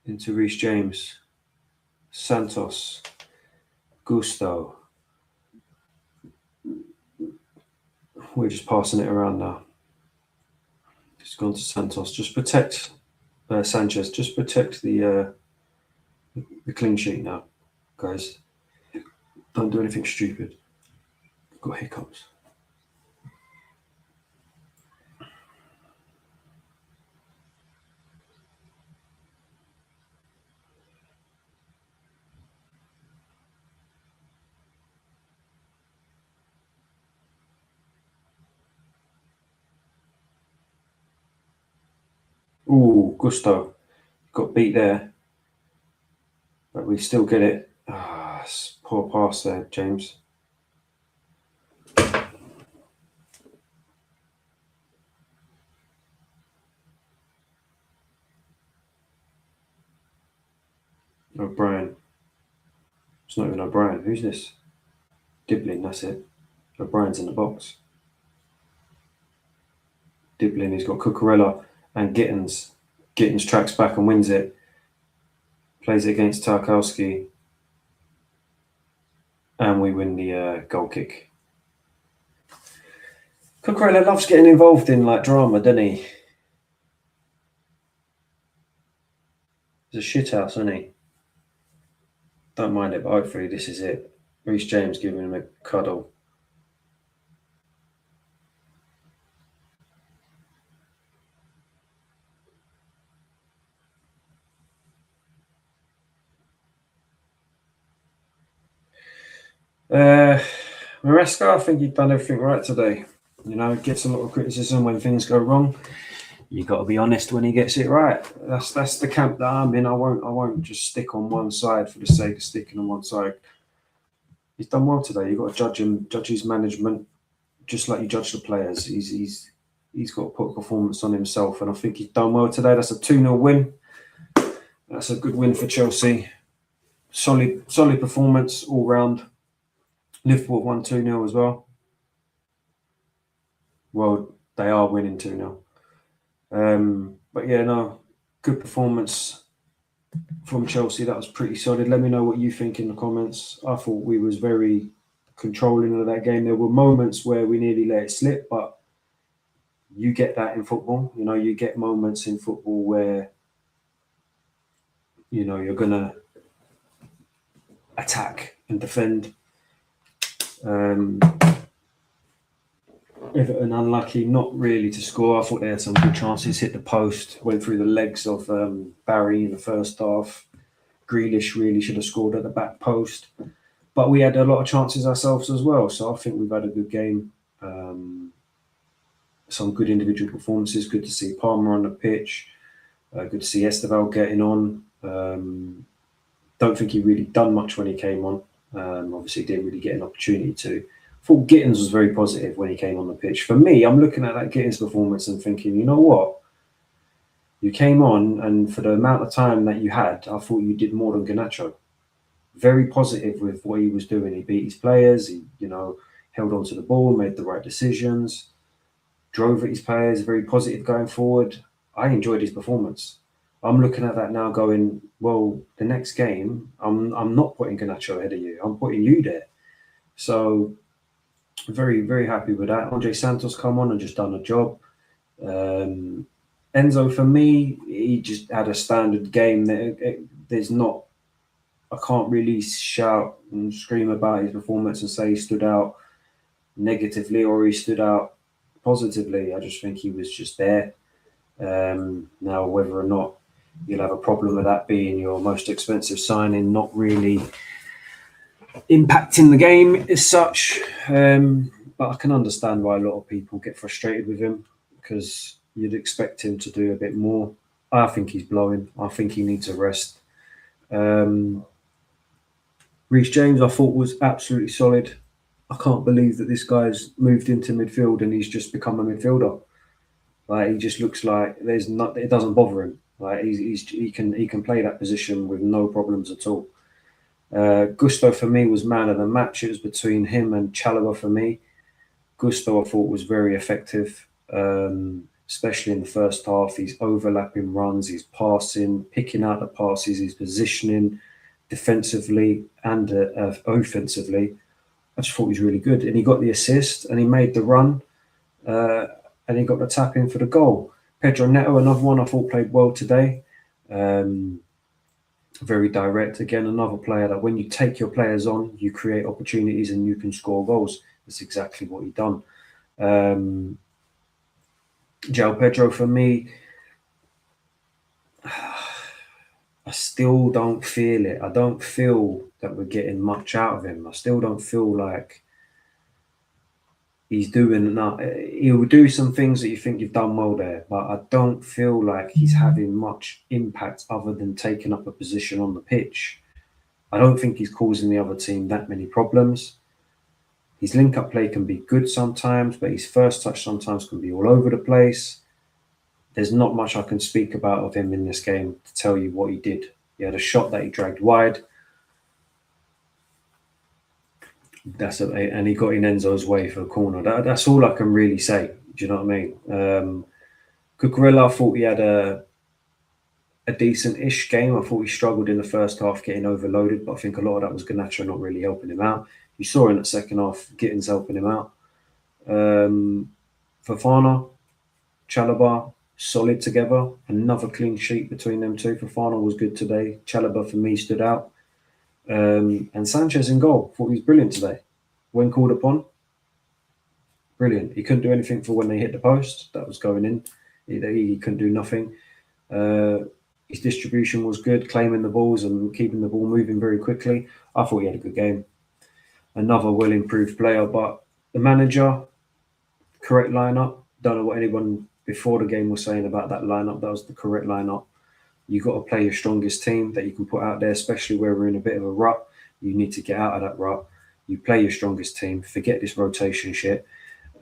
Into Reece James. Santos. Gusto. We're just passing it around now. It's gone to Santos. Just protect Sanchez. Just protect the clean sheet now, guys. Don't do anything stupid. Got hiccups. Ooh, Gusto got beat there, but we still get it. Poor pass there, James. O'Brien. It's not even O'Brien. Who's this? Diblin, that's it. O'Brien's in the box. Diblin, he's got Cucurella and Gittins. Gittins tracks back and wins it. Plays it against Tarkowski. And we win the goal kick. Cucurella loves getting involved in like drama, doesn't he? He's a shithouse, isn't he? Don't mind it, but hopefully this is it. Reece James giving him a cuddle. Maresca, I think he's done everything right today. You know, gets a lot of criticism when things go wrong. You got to be honest when he gets it right. That's the camp that I'm in. I won't just stick on one side for the sake of sticking on one side. He's done well today. You've got to judge him, judge his management, just like you judge the players. He's got to put a performance on himself, and I think he's done well today. That's a 2-0 win. That's a good win for Chelsea. Solid performance all round. Liverpool won 2-0 as well. Well, they are winning 2-0. But yeah, no, good performance from Chelsea. That was pretty solid. Let me know what you think in the comments. I thought we was very controlling of that game. There were moments where we nearly let it slip, but you get that in football. You know, you get moments in football where, you know, you're going to attack and defend. Everton unlucky, not really to score. I thought they had some good chances, hit the post, went through the legs of Barry in the first half. Grealish really should have scored at the back post. But we had a lot of chances ourselves as well. So I think we've had a good game. Some good individual performances. Good to see Palmer on the pitch. Good to see Esteval getting on. Don't think he really done much when he came on. Obviously, didn't really get an opportunity to. I thought Gittins was very positive when he came on the pitch. For me, I'm looking at that Gittins performance and thinking, you know what? You came on, and for the amount of time that you had, I thought you did more than Garnacho. Very positive with what he was doing. He beat his players. He, you know, held on to the ball, made the right decisions, drove at his players. Very positive going forward. I enjoyed his performance. I'm looking at that now, going, well, the next game, I'm not putting Garnacho ahead of you. I'm putting you there. So very, very happy with that. Andre Santos come on and just done a job. Enzo, for me, he just had a standard game. There's not, I can't really shout and scream about his performance and say he stood out negatively or he stood out positively. I just think he was just there. Now, whether or not you'll have a problem with that being your most expensive signing, not really impacting the game as such. But I can understand why a lot of people get frustrated with him, because you'd expect him to do a bit more. I think he's blowing. I think he needs a rest. Reece James, I thought, was absolutely solid. I can't believe that this guy's moved into midfield and he's just become a midfielder. Like, he just looks like it doesn't bother him. Like, he can play that position with no problems at all. Gusto for me was man of the match. It was between him and Chalobah for me. Gusto I thought was very effective, especially in the first half. He's overlapping runs, he's passing, picking out the passes, he's positioning defensively and offensively. I just thought he was really good. And he got the assist and he made the run and he got the tap in for the goal. Pedro Neto, another one I thought played well today. Very direct. Again, another player that when you take your players on, you create opportunities and you can score goals. That's exactly what he done. João Pedro, for me, I still don't feel it. I don't feel that we're getting much out of him. I still don't feel like he's doing enough. He'll do some things that you think you've done well there, but I don't feel like he's having much impact other than taking up a position on the pitch. I don't think he's causing the other team that many problems. His link-up play can be good sometimes, but his first touch sometimes can be all over the place. There's not much I can speak about of him in this game to tell you what he did. He had a shot that he dragged wide. And he got in Enzo's way for a corner. That's all I can really say. Do you know what I mean? Cucurella, I thought he had a decent-ish game. I thought he struggled in the first half getting overloaded, but I think a lot of that was Garnacho not really helping him out. You saw in the second half, Gittins helping him out. Fofana, Chalobah, solid together. Another clean sheet between them two. Fofana was good today. Chalobah, for me, stood out. And Sanchez in goal. Thought he was brilliant today. When called upon, brilliant. He couldn't do anything for when they hit the post. That was going in. He couldn't do nothing. His distribution was good, claiming the balls and keeping the ball moving very quickly. I thought he had a good game. another well improved player. But the manager, correct lineup. Don't know what anyone before the game was saying about that lineup. That was the correct lineup. You got to play your strongest team that you can put out there, especially where we're in a bit of a rut. You need to get out of that rut. You play your strongest team. Forget this rotation shit.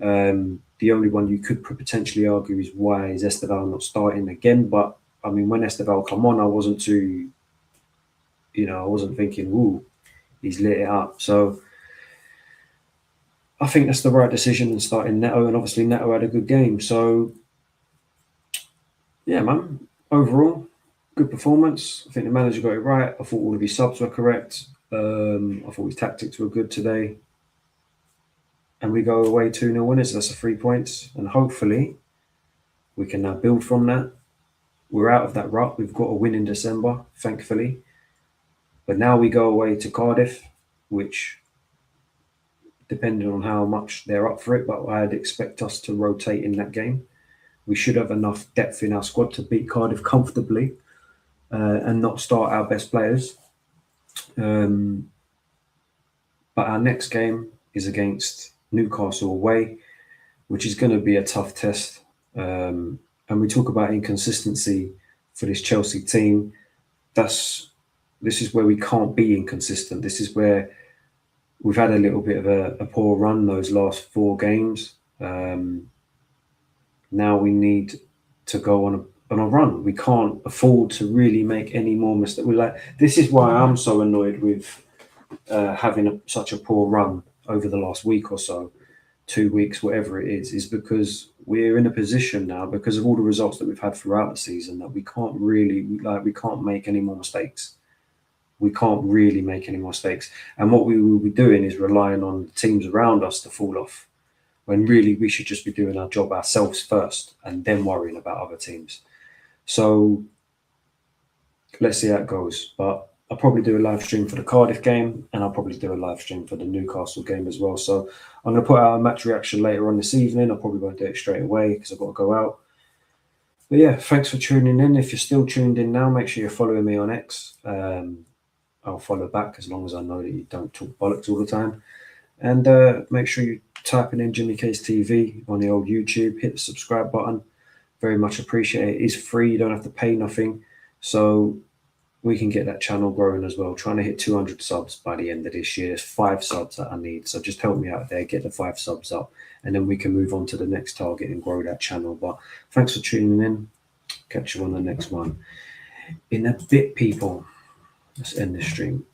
The only one you could potentially argue is why is Esteval not starting again. But I mean, when Esteval come on, I wasn't too, I wasn't thinking, ooh, he's lit it up. So I think that's the right decision in starting Neto, and obviously Neto had a good game. So yeah, man. Overall, good performance. I think the manager got it right. I thought all of his subs were correct. I thought his tactics were good today. And we go away 2-0 winners. That's a 3 points. And hopefully we can now build from that. We're out of that rut. We've got a win in December, thankfully. But now we go away to Cardiff, which, depending on how much they're up for it, but I'd expect us to rotate in that game. We should have enough depth in our squad to beat Cardiff comfortably and not start our best players. But our next game is against Newcastle away, which is going to be a tough test. And we talk about inconsistency for this Chelsea team. This is where we can't be inconsistent. This is where we've had a little bit of a poor run those last 4 games. Now we need to go on a run. We can't afford to really make any more mistakes. This is why I'm so annoyed with having such a poor run over the last week or so, 2 weeks, whatever it is because we're in a position now, because of all the results that we've had throughout the season, that we can't really, we can't make any more mistakes. We can't really make any more mistakes. And what we will be doing is relying on the teams around us to fall off, when really we should just be doing our job ourselves first and then worrying about other teams. So let's see how it goes. But I'll probably do a live stream for the Cardiff game, and I'll probably do a live stream for the Newcastle game as well. So I'm going to put out a match reaction later on this evening. I probably won't do it straight away because I've got to go out. But yeah, thanks for tuning in. If you're still tuned in now, make sure you're following me on X. I'll follow back as long as I know that you don't talk bollocks all the time. And make sure you type in Jimmy Case TV on the old YouTube. Hit the subscribe button. Very much appreciate it. It's free. You don't have to pay nothing. So we can get that channel growing as well. Trying to hit 200 subs by the end of this year. There's 5 subs that I need. So just help me out there. Get the 5 subs up. And then we can move on to the next target and grow that channel. But thanks for tuning in. Catch you on the next one. In a bit, people. Let's end the stream.